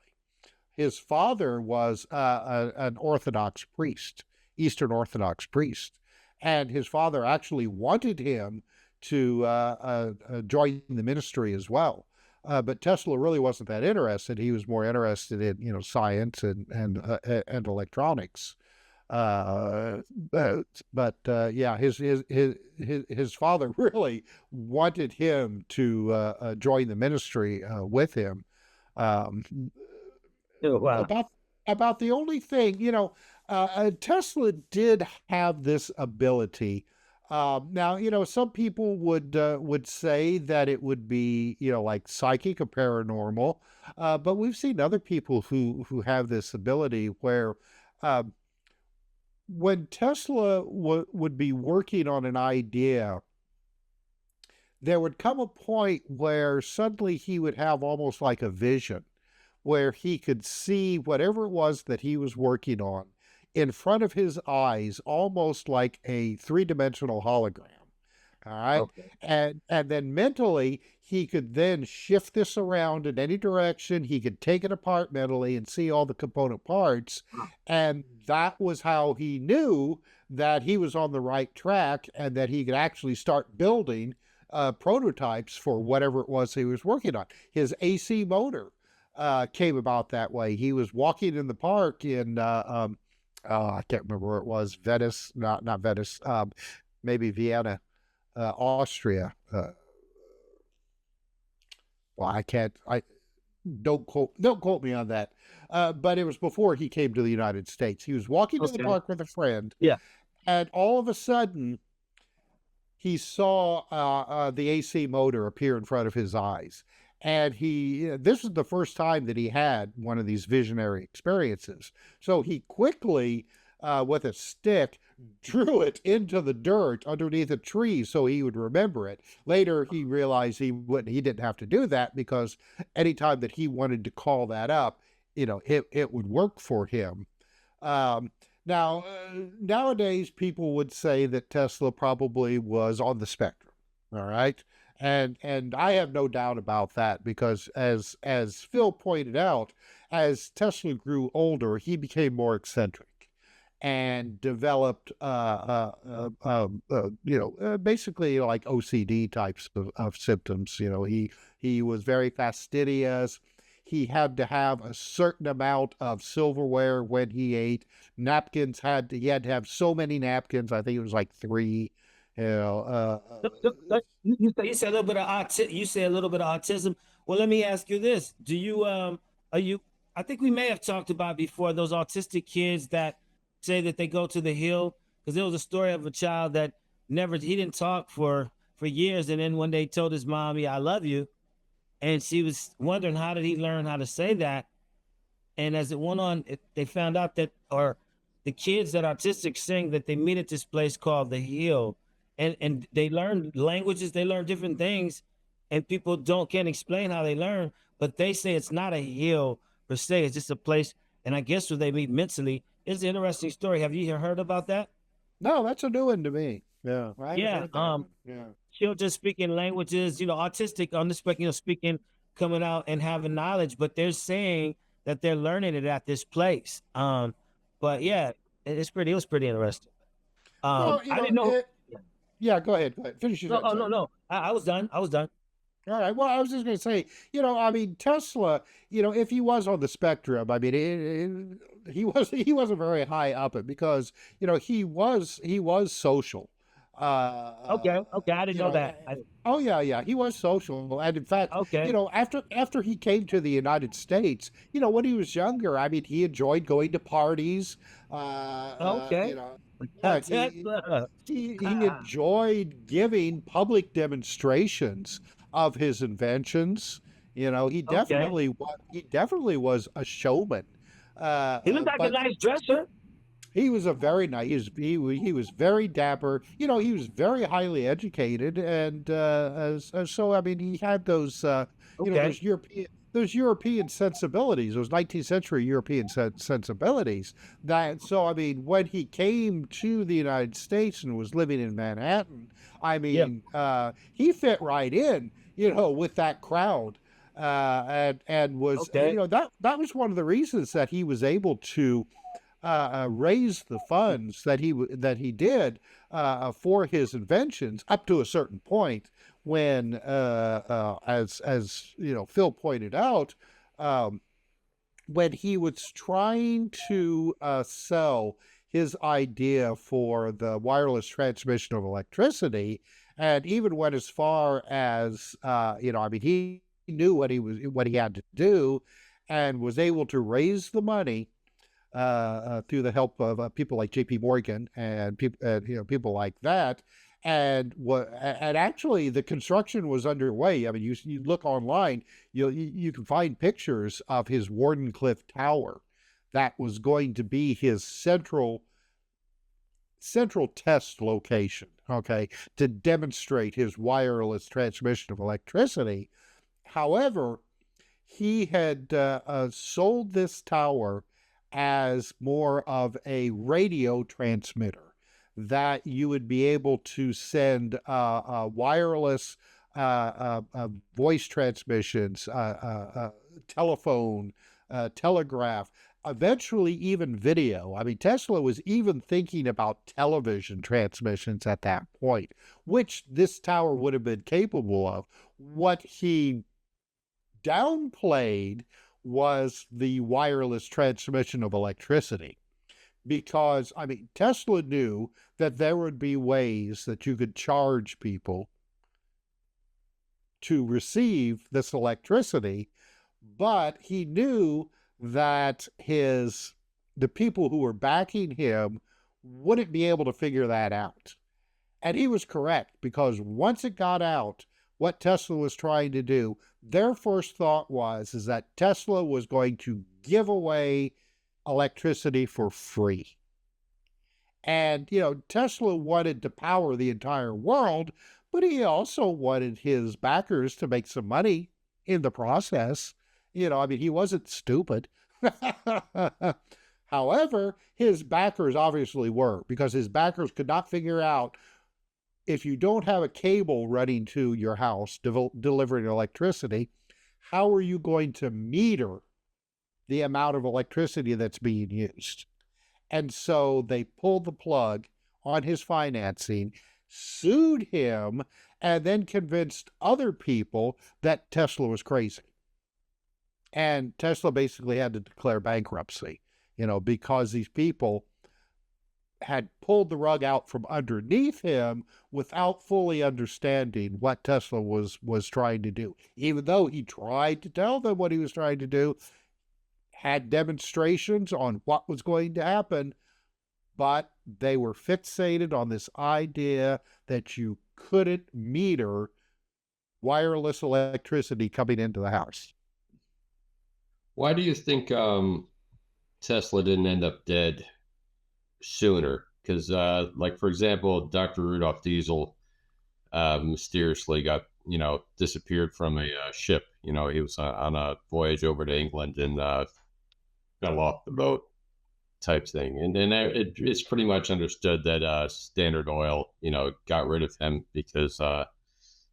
His father was an Orthodox priest, Eastern Orthodox priest, and his father actually wanted him to join the ministry as well. But Tesla really wasn't that interested. He was more interested in science and electronics. Yeah, his father really wanted him to join the ministry with him. Um, Oh, wow. about the only thing, Tesla did have this ability. Now, some people would say that it would be, like psychic or paranormal, but we've seen other people who have this ability where uh, when Tesla would be working on an idea, there would come a point where suddenly he would have almost like a vision where he could see whatever it was that he was working on in front of his eyes, almost like a three-dimensional hologram. All right. Okay. And then mentally, he could then shift this around in any direction. He could take it apart mentally and see all the component parts. Wow. And that was how he knew that he was on the right track and that he could actually start building prototypes for whatever it was he was working on. His AC motor came about that way. He was walking in the park in, I can't remember where it was, Venice, not Venice, maybe Vienna, Austria. Well, I can't. don't quote me on that. But it was before he came to the United States. He was walking to the Okay. park with a friend, Yeah. and all of a sudden he saw the AC motor appear in front of his eyes. And this was the first time that he had one of these visionary experiences. So he quickly, with a stick, drew it into the dirt underneath a tree so he would remember it. Later, he realized he didn't have to do that, because anytime that he wanted to call that up, it would work for him. Um, Nowadays, people would say that Tesla probably was on the spectrum. All right. And I have no doubt about that, because as Phil pointed out, as Tesla grew older, he became more eccentric and developed, basically like OCD types of symptoms. He was very fastidious. He had to have a certain amount of silverware when he ate. He had to have so many napkins. I think it was like three. You know, You said a little bit of you say a little bit of autism. Well, let me ask you this: Do you are you? I think we may have talked about before those autistic kids that say that they go to the hill, because there was a story of a child that he didn't talk for years, and then one day told his mommy, "I love you," and she was wondering how did he learn how to say that. And as it went on, they found out that, or the kids that autistic sing, that they meet at this place called the Hill, and they learn languages, they learn different things, and people can't explain how they learn, but they say it's not a hill per se, it's just a place, and I guess where they meet mentally. It's an interesting story. Have you heard about that? no, that's a new one to me. Yeah, I haven't Yeah. heard that one. Yeah. Children speaking languages, autistic on the spectrum, speaking, coming out and having knowledge, but they're saying that they're learning it at this place. But yeah, it was pretty interesting. Well, I didn't know. yeah, go ahead. Go ahead. Finish your No, sentence. oh no, Sorry. no. I was done. I was done. All right. Well, I was just going to say, I mean, Tesla, if he was on the spectrum, I mean, he wasn't very high up it, because he was social. Okay, Uh, okay. I didn't you know know, that. oh yeah, yeah, he was social, and in fact, Okay, after he came to the United States, when he was younger, I mean, he enjoyed going to parties. okay. Yeah, Tesla. he enjoyed giving public demonstrations of his inventions. Okay. He definitely was a showman. He looked like a But nice dresser. he was a very nice. He was very dapper. He was very highly educated, and so I mean, he had those Okay. those European sensibilities, those 19th century European sensibilities. So I mean, when he came to the United States and was living in Manhattan, I Yeah. mean, he fit right in, with that crowd. And was Okay. that was one of the reasons that he was able to raise the funds that he did for his inventions up to a certain point, when, as Phil pointed out, um, when he was trying to sell his idea for the wireless transmission of electricity, and even went as far as, I mean, he knew what he had to do, and was able to raise the money through the help of people like J.P. Morgan and people like that. And actually, the construction was underway. I mean, you look online, you can find pictures of his Wardenclyffe Tower. That was going to be his central test location. Okay, to demonstrate his wireless transmission of electricity. However, he had sold this tower as more of a radio transmitter, that you would be able to send wireless voice transmissions, telephone, telegraph, eventually even video. I mean, Tesla was even thinking about television transmissions at that point, which this tower would have been capable of. What he downplayed was the wireless transmission of electricity, because, I mean, Tesla knew that there would be ways that you could charge people to receive this electricity, but he knew that the people who were backing him wouldn't be able to figure that out. And he was correct, because once it got out what Tesla was trying to do, their first thought is that Tesla was going to give away electricity for free. And, Tesla wanted to power the entire world, but he also wanted his backers to make some money in the process. He wasn't stupid. However, his backers obviously were, because his backers could not figure out, if you don't have a cable running to your house delivering electricity, how are you going to meter the amount of electricity that's being used? And so they pulled the plug on his financing, sued him, and then convinced other people that Tesla was crazy. And Tesla basically had to declare bankruptcy, because these people had pulled the rug out from underneath him without fully understanding what Tesla was trying to do. Even though he tried to tell them what he was trying to do, had demonstrations on what was going to happen, but they were fixated on this idea that you couldn't meter wireless electricity coming into the house. Why do you think Tesla didn't end up dead sooner? Because, like, for example, Dr. Rudolf Diesel mysteriously got, disappeared from a ship. He was on a voyage over to England and fell off the boat type thing. And then it's pretty much understood that Standard Oil, got rid of him because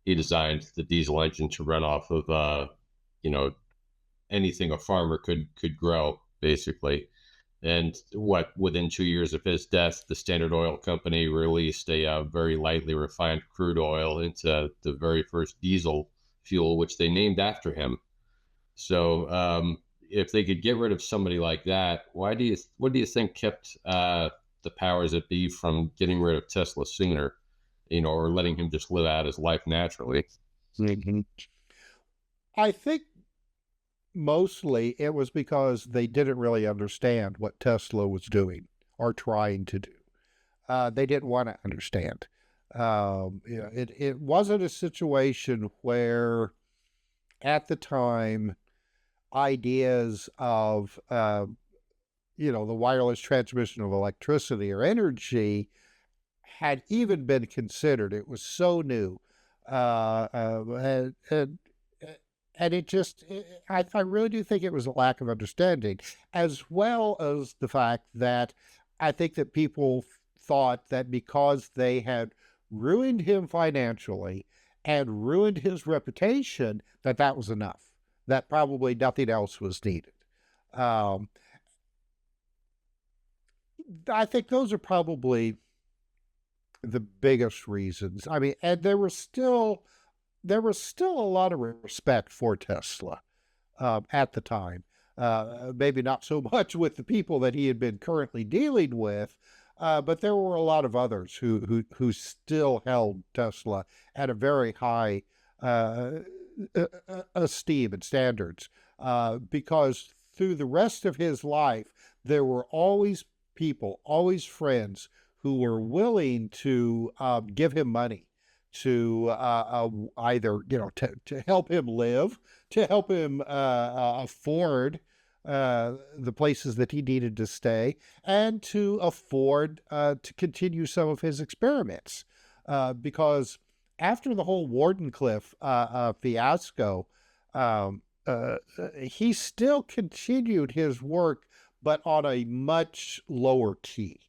he designed the diesel engine to run off of, anything a farmer could grow, basically. And within 2 years of his death, the Standard Oil Company released a very lightly refined crude oil into the very first diesel fuel, which they named after him. So if they could get rid of somebody like that, what do you think kept the powers that be from getting rid of Tesla sooner, or letting him just live out his life naturally? I think mostly it was because they didn't really understand what Tesla was doing or trying to do. They didn't want to understand. It wasn't a situation where, at the time, ideas of the wireless transmission of electricity or energy had even been considered. It was so new, and it just, I really do think it was a lack of understanding, as well as the fact that I think that people thought that because they had ruined him financially and ruined his reputation, that was enough, that probably nothing else was needed. I think those are probably the biggest reasons. And there was still a lot of respect for Tesla at the time. Maybe not so much with the people that he had been currently dealing with, but there were a lot of others who still held Tesla at a very high esteem and standards, because through the rest of his life, there were always people, always friends, who were willing to give him money to either, to help him live, to help him afford the places that he needed to stay, and to afford to continue some of his experiments. Because after the whole Wardenclyffe fiasco, he still continued his work, but on a much lower key.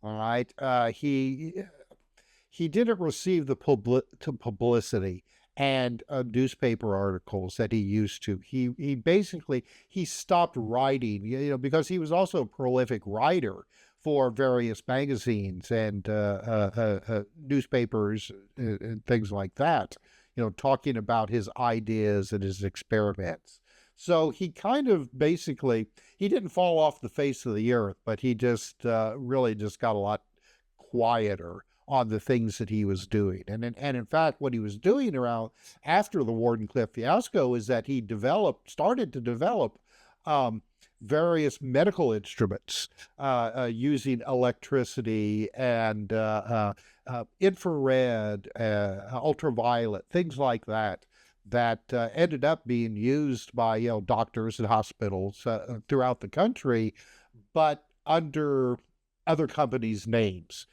All right. He didn't receive the publicity and newspaper articles that he used to. He basically stopped writing, because he was also a prolific writer for various magazines and newspapers and things like that, talking about his ideas and his experiments. So he kind of basically, he didn't fall off the face of the earth, but he just really just got a lot quieter on the things that he was doing. And in fact, what he was doing around after the Wardenclyffe fiasco is that he started to develop various medical instruments using electricity and infrared, ultraviolet, things like that, that ended up being used by doctors and hospitals throughout the country, but under other companies' names.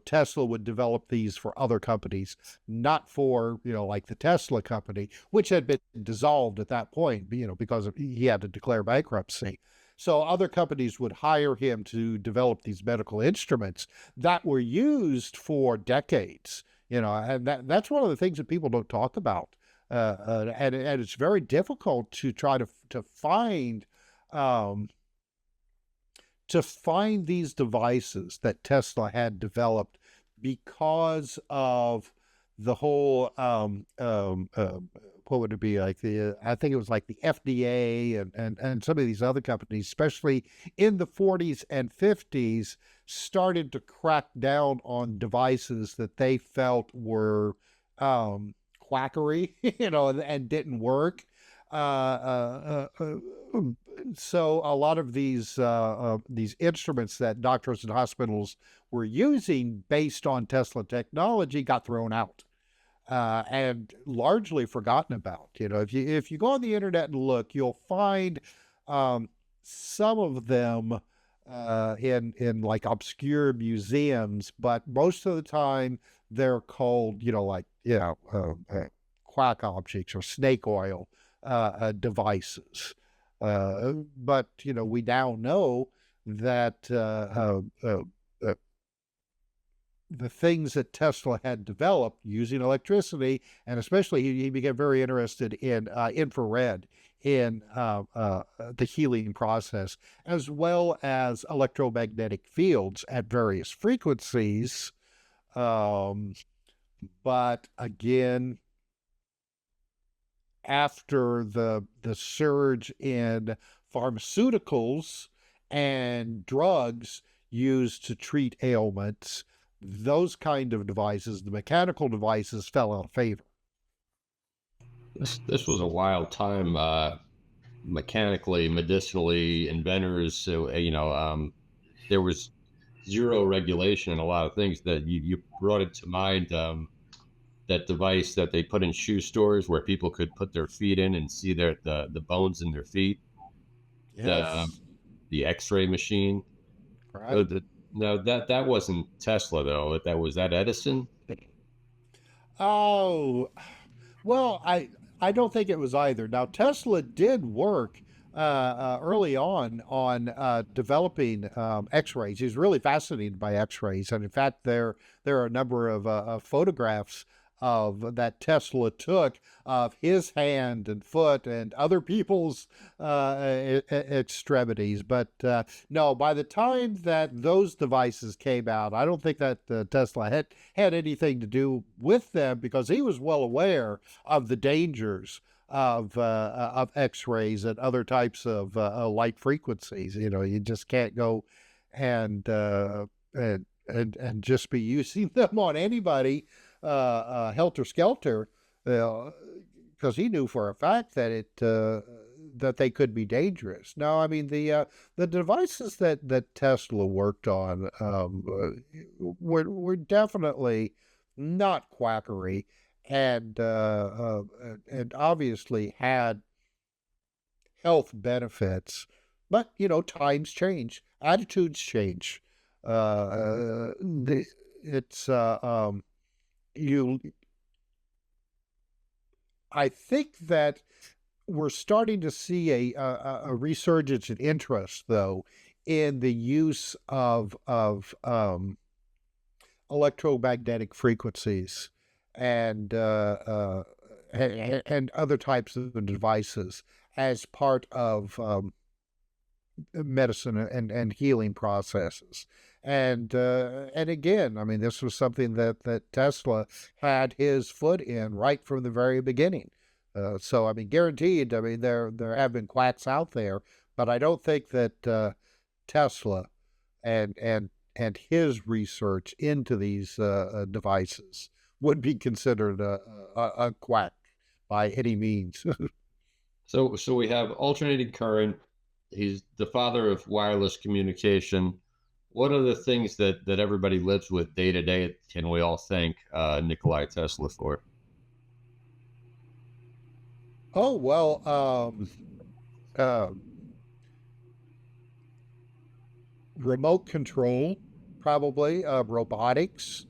Tesla would develop these for other companies, not for, like the Tesla company, which had been dissolved at that point, because he had to declare bankruptcy. So other companies would hire him to develop these medical instruments that were used for decades, and that's one of the things that people don't talk about. And it's very difficult to try to find these devices that Tesla had developed because of the whole what would it be, like I think it was like the FDA and some of these other companies, especially in the 40s and 50s, started to crack down on devices that they felt were quackery, and didn't work. So a lot of these instruments that doctors and hospitals were using based on Tesla technology got thrown out and largely forgotten about. If you go on the internet and look, you'll find some of them in like obscure museums, but most of the time they're called quack objects or snake oil devices. But we now know that the things that Tesla had developed using electricity, and especially he became very interested in infrared in the healing process, as well as electromagnetic fields at various frequencies. But again, after the surge in pharmaceuticals and drugs used to treat ailments, those kind of devices, the mechanical devices, fell out of favor. This was a wild time, mechanically, medicinally, inventors. So there was zero regulation in a lot of things. That you brought it to mind. That device that they put in shoe stores where people could put their feet in and see the bones in their feet. Yes. The X-ray machine. Right. No, that wasn't Tesla though. Was that Edison. Oh, well, I don't think it was either. Now, Tesla did work early on developing X-rays. He was really fascinated by X-rays, and in fact, there are a number of photographs of that Tesla took of his hand and foot and other people's extremities. But no, by the time that those devices came out, I don't think that Tesla had anything to do with them, because he was well aware of the dangers of X-rays and other types of light frequencies. You just can't go and just be using them on anybody helter skelter, because he knew for a fact that that they could be dangerous. Now, I mean, the devices that Tesla worked on were definitely not quackery, and obviously had health benefits. But times change, attitudes change. I think that we're starting to see a resurgence in interest, though, in the use of electromagnetic frequencies and other types of devices as part of medicine and healing processes. And again, I mean, this was something that Tesla had his foot in right from the very beginning. So, I mean, guaranteed, I mean, there have been quacks out there, but I don't think that Tesla and his research into these devices would be considered a quack by any means. So we have alternating current. He's the father of wireless communication. What are the things that everybody lives with day to day? Can we all thank Nikolai Tesla for? Oh, well, uh, remote control, probably, robotics.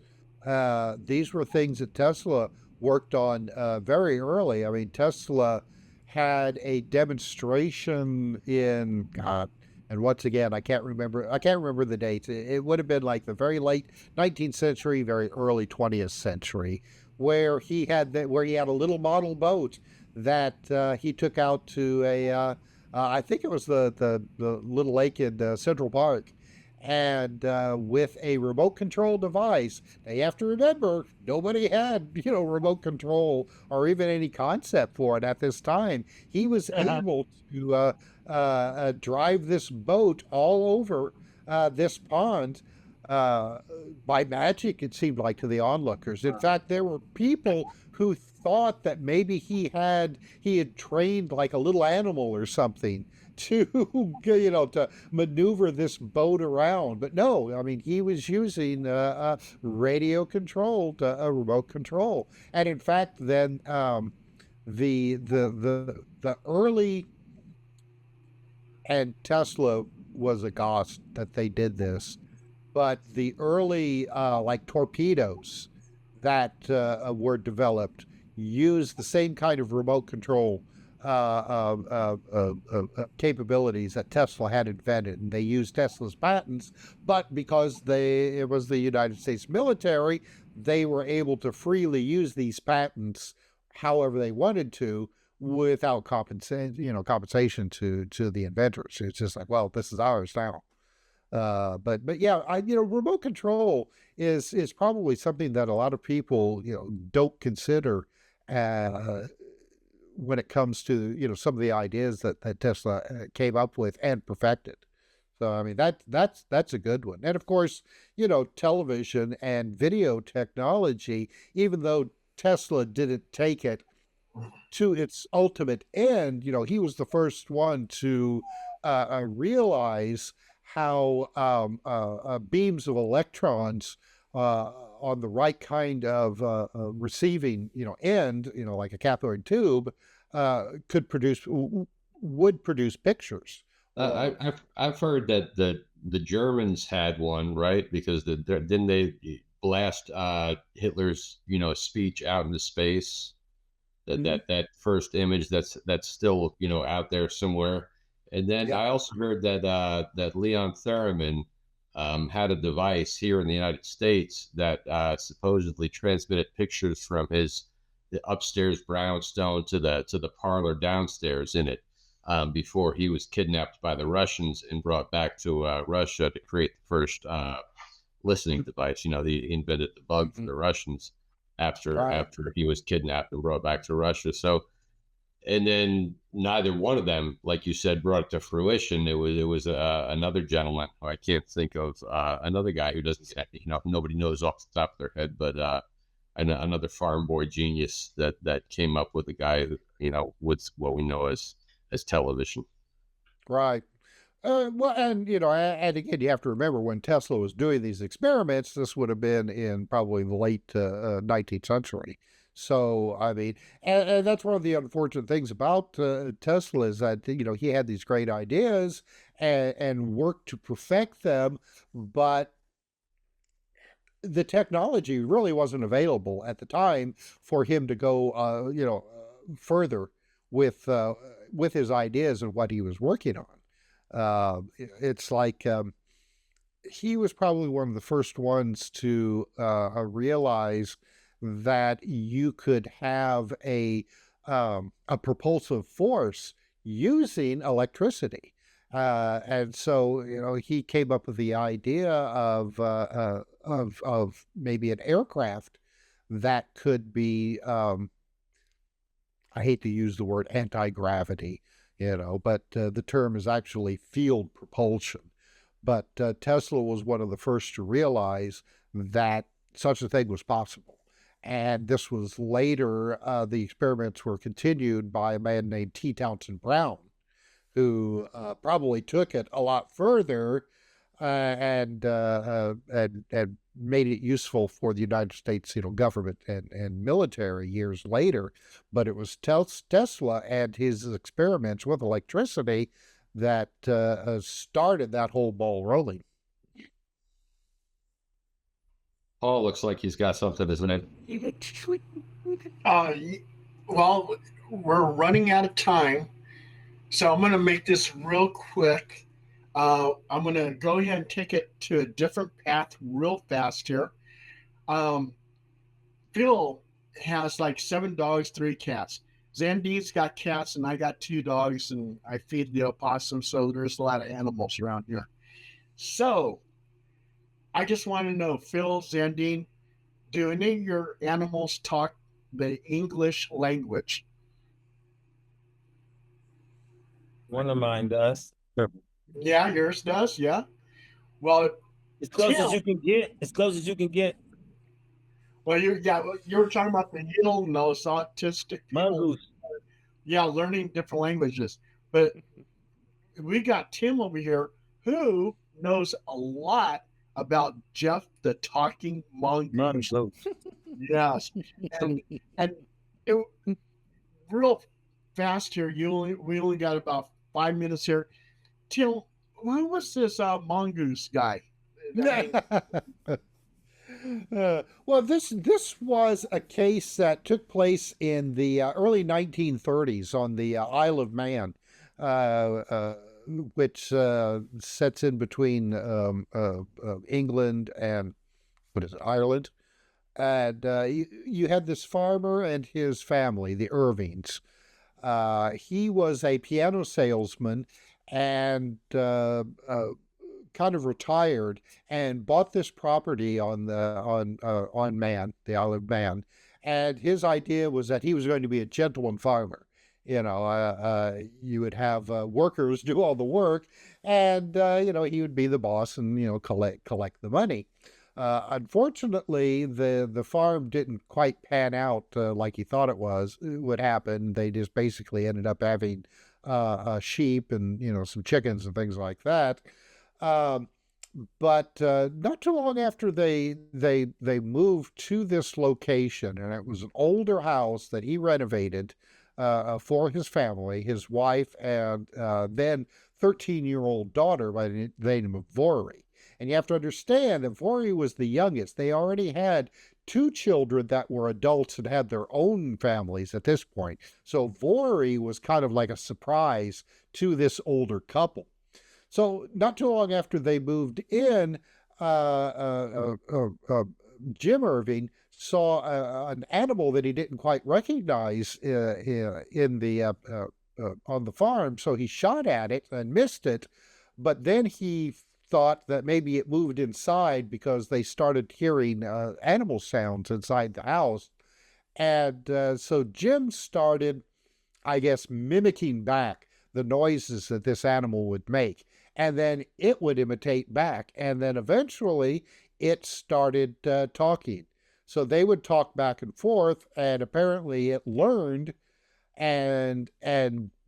These were things that Tesla worked on very early. I mean, Tesla had a demonstration in God, and once again, I can't remember. I can't remember the dates. It would have been like the very late 19th century, very early 20th century, where he had a little model boat that he took out to I think it was the little lake in Central Park, and with a remote control device. Now you have to remember, nobody had remote control or even any concept for it at this time. He was able to drive this boat all over this pond. Uh, by magic, it seemed like to the onlookers. In fact, there were people who thought that maybe he had trained like a little animal or something to to maneuver this boat around. But no, I mean, he was using radio controlled remote control. And in fact, then the early, and Tesla was a goss that they did this, but the early like torpedoes that were developed used the same kind of remote control capabilities that Tesla had invented, and they used Tesla's patents. But because it was the United States military, they were able to freely use these patents however they wanted to, without compensation to the inventors. It's just like, well, this is ours now. But yeah, remote control is probably something that a lot of people don't consider uh, when it comes to some of the ideas that Tesla came up with and perfected. So I mean that's a good one. And of course, television and video technology, even though Tesla didn't take it to its ultimate end, he was the first one to realize how beams of electrons on the right kind of receiving, end, like a cathode tube, would produce pictures. I've heard that the Germans had one, right? Because didn't they blast Hitler's speech out into space? That first image that's still out there somewhere. And then Yeah. I also heard that Leon Theremin had a device here in the United States that supposedly transmitted pictures from the upstairs brownstone to the parlor downstairs in it, before he was kidnapped by the Russians and brought back to Russia to create the first listening device. He invented the bug for the Russians after Right. after he was kidnapped and brought back to Russia. So, and then neither one of them, like you said, brought it to fruition. It was another gentleman who I can't think of, another guy who doesn't, nobody knows off the top of their head, but another farm boy genius that came up with a guy who, with what we know as television. Right. Well, and again, you have to remember when Tesla was doing these experiments, this would have been in probably the late 19th century. So, I mean, and that's one of the unfortunate things about Tesla is that, he had these great ideas and worked to perfect them, but the technology really wasn't available at the time for him to go, further with his ideas and what he was working on. It's like he was probably one of the first ones to realize that you could have a propulsive force using electricity. And so, he came up with the idea of maybe an aircraft that could be, I hate to use the word anti-gravity, but the term is actually field propulsion. but Tesla was one of the first to realize that such a thing was possible. And this was later, the experiments were continued by a man named T. Townsend Brown, who probably took it a lot further and made it useful for the United States, government and military years later. But it was Tesla and his experiments with electricity that started that whole ball rolling. Paul looks like he's got something, isn't it? Well, we're running out of time, so I'm going to make this real quick. I'm going to go ahead and take it to a different path real fast here. Phil has like 7 dogs, 3 cats. Zandine's got cats, and I got 2 dogs, and I feed the opossum, so there's a lot of animals around here. So I just want to know, Phil, Zandine, do any of your animals talk the English language? One of mine does. Yeah, yours does. Yeah. Well, As close Tim, as you can get. As close as you can get. well, you were talking about the little nose autistic people. Mongoose. Yeah, learning different languages. But we got Tim over here who knows a lot about Jeff the talking mongoose. Mongoose. Yes, and it, real fast here. We only got about 5 minutes here. Tim, who was this mongoose guy? Well, this was a case that took place in the early 1930s on the Isle of Man, which sets in between England and what is it, Ireland. And you had this farmer and his family, the Irvings. He was a piano salesman and kind of retired and bought this property on Man, the Isle of Man, and his idea was that he was going to be a gentleman farmer. You would have workers do all the work, and he would be the boss and collect the money. Unfortunately, the farm didn't quite pan out like he thought it would happen. They just basically ended up having sheep and some chickens and things like that. But not too long after they moved to this location, and it was an older house that he renovated for his family, his wife, and then 13-year-old daughter by the name of Vori. And you have to understand that Vori was the youngest. They already had 2 children that were adults and had their own families at this point. So Vori was kind of like a surprise to this older couple. So not too long after they moved in, Jim Irving saw an animal that he didn't quite recognize in the on the farm. So he shot at it and missed it, but then he thought that maybe it moved inside because they started hearing animal sounds inside the house. And so Jim started, I guess, mimicking back the noises that this animal would make. And then it would imitate back. And then eventually it started talking. So they would talk back and forth, and apparently it learned and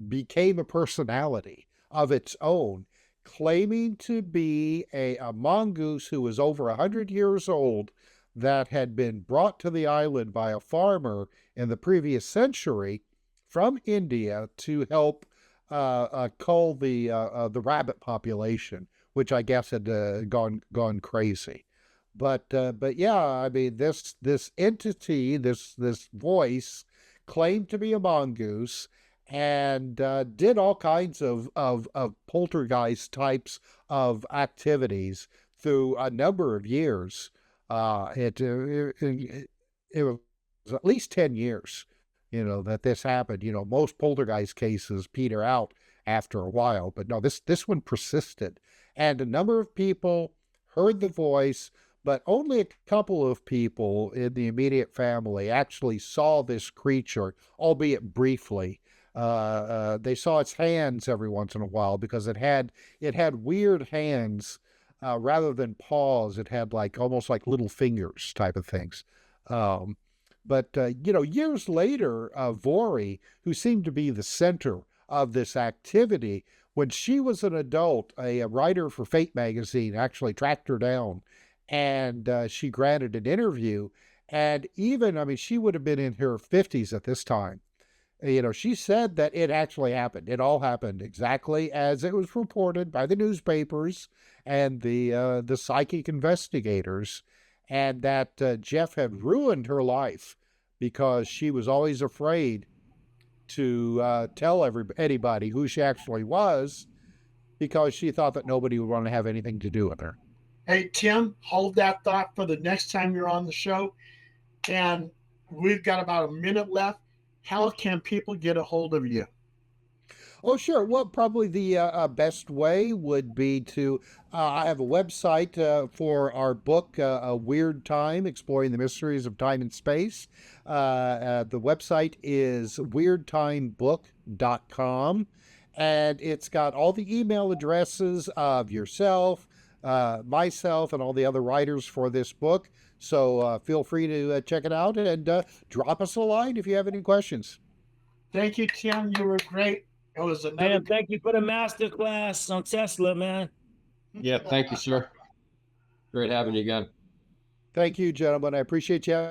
became a personality of its own, claiming to be a mongoose who was over 100 years old that had been brought to the island by a farmer in the previous century from India to help cull the rabbit population, which I guess had gone crazy. But yeah, I mean, this entity, this voice, claimed to be a mongoose and did all kinds of poltergeist types of activities through a number of years. It was at least 10 years, that this happened. Most poltergeist cases peter out after a while, but no, this one persisted. And a number of people heard the voice, but only a couple of people in the immediate family actually saw this creature, albeit briefly. They saw its hands every once in a while because it had weird hands rather than paws. It had like almost like little fingers type of things. Um, but years later, Vori, who seemed to be the center of this activity, when she was an adult, a writer for Fate magazine actually tracked her down, and she granted an interview. And even, I mean, she would have been in her 50s at this time. She said that it actually happened. It all happened exactly as it was reported by the newspapers and the psychic investigators, and that Jeff had ruined her life because she was always afraid to tell anybody who she actually was because she thought that nobody would want to have anything to do with her. Hey, Tim, hold that thought for the next time you're on the show. And we've got about a minute left. How can people get a hold of you? Oh, sure. Well, probably the best way would be to I have a website for our book, A Weird Time, Exploring the Mysteries of Time and Space. The website is weirdtimebook.com, and it's got all the email addresses of yourself, myself, and all the other writers for this book. So feel free to check it out and drop us a line if you have any questions. Thank you, Tim. You were great. It was another. Man, thank you for the master class on Tesla, man. Yeah, thank you, sir. Great having you again. Thank you, gentlemen. I appreciate you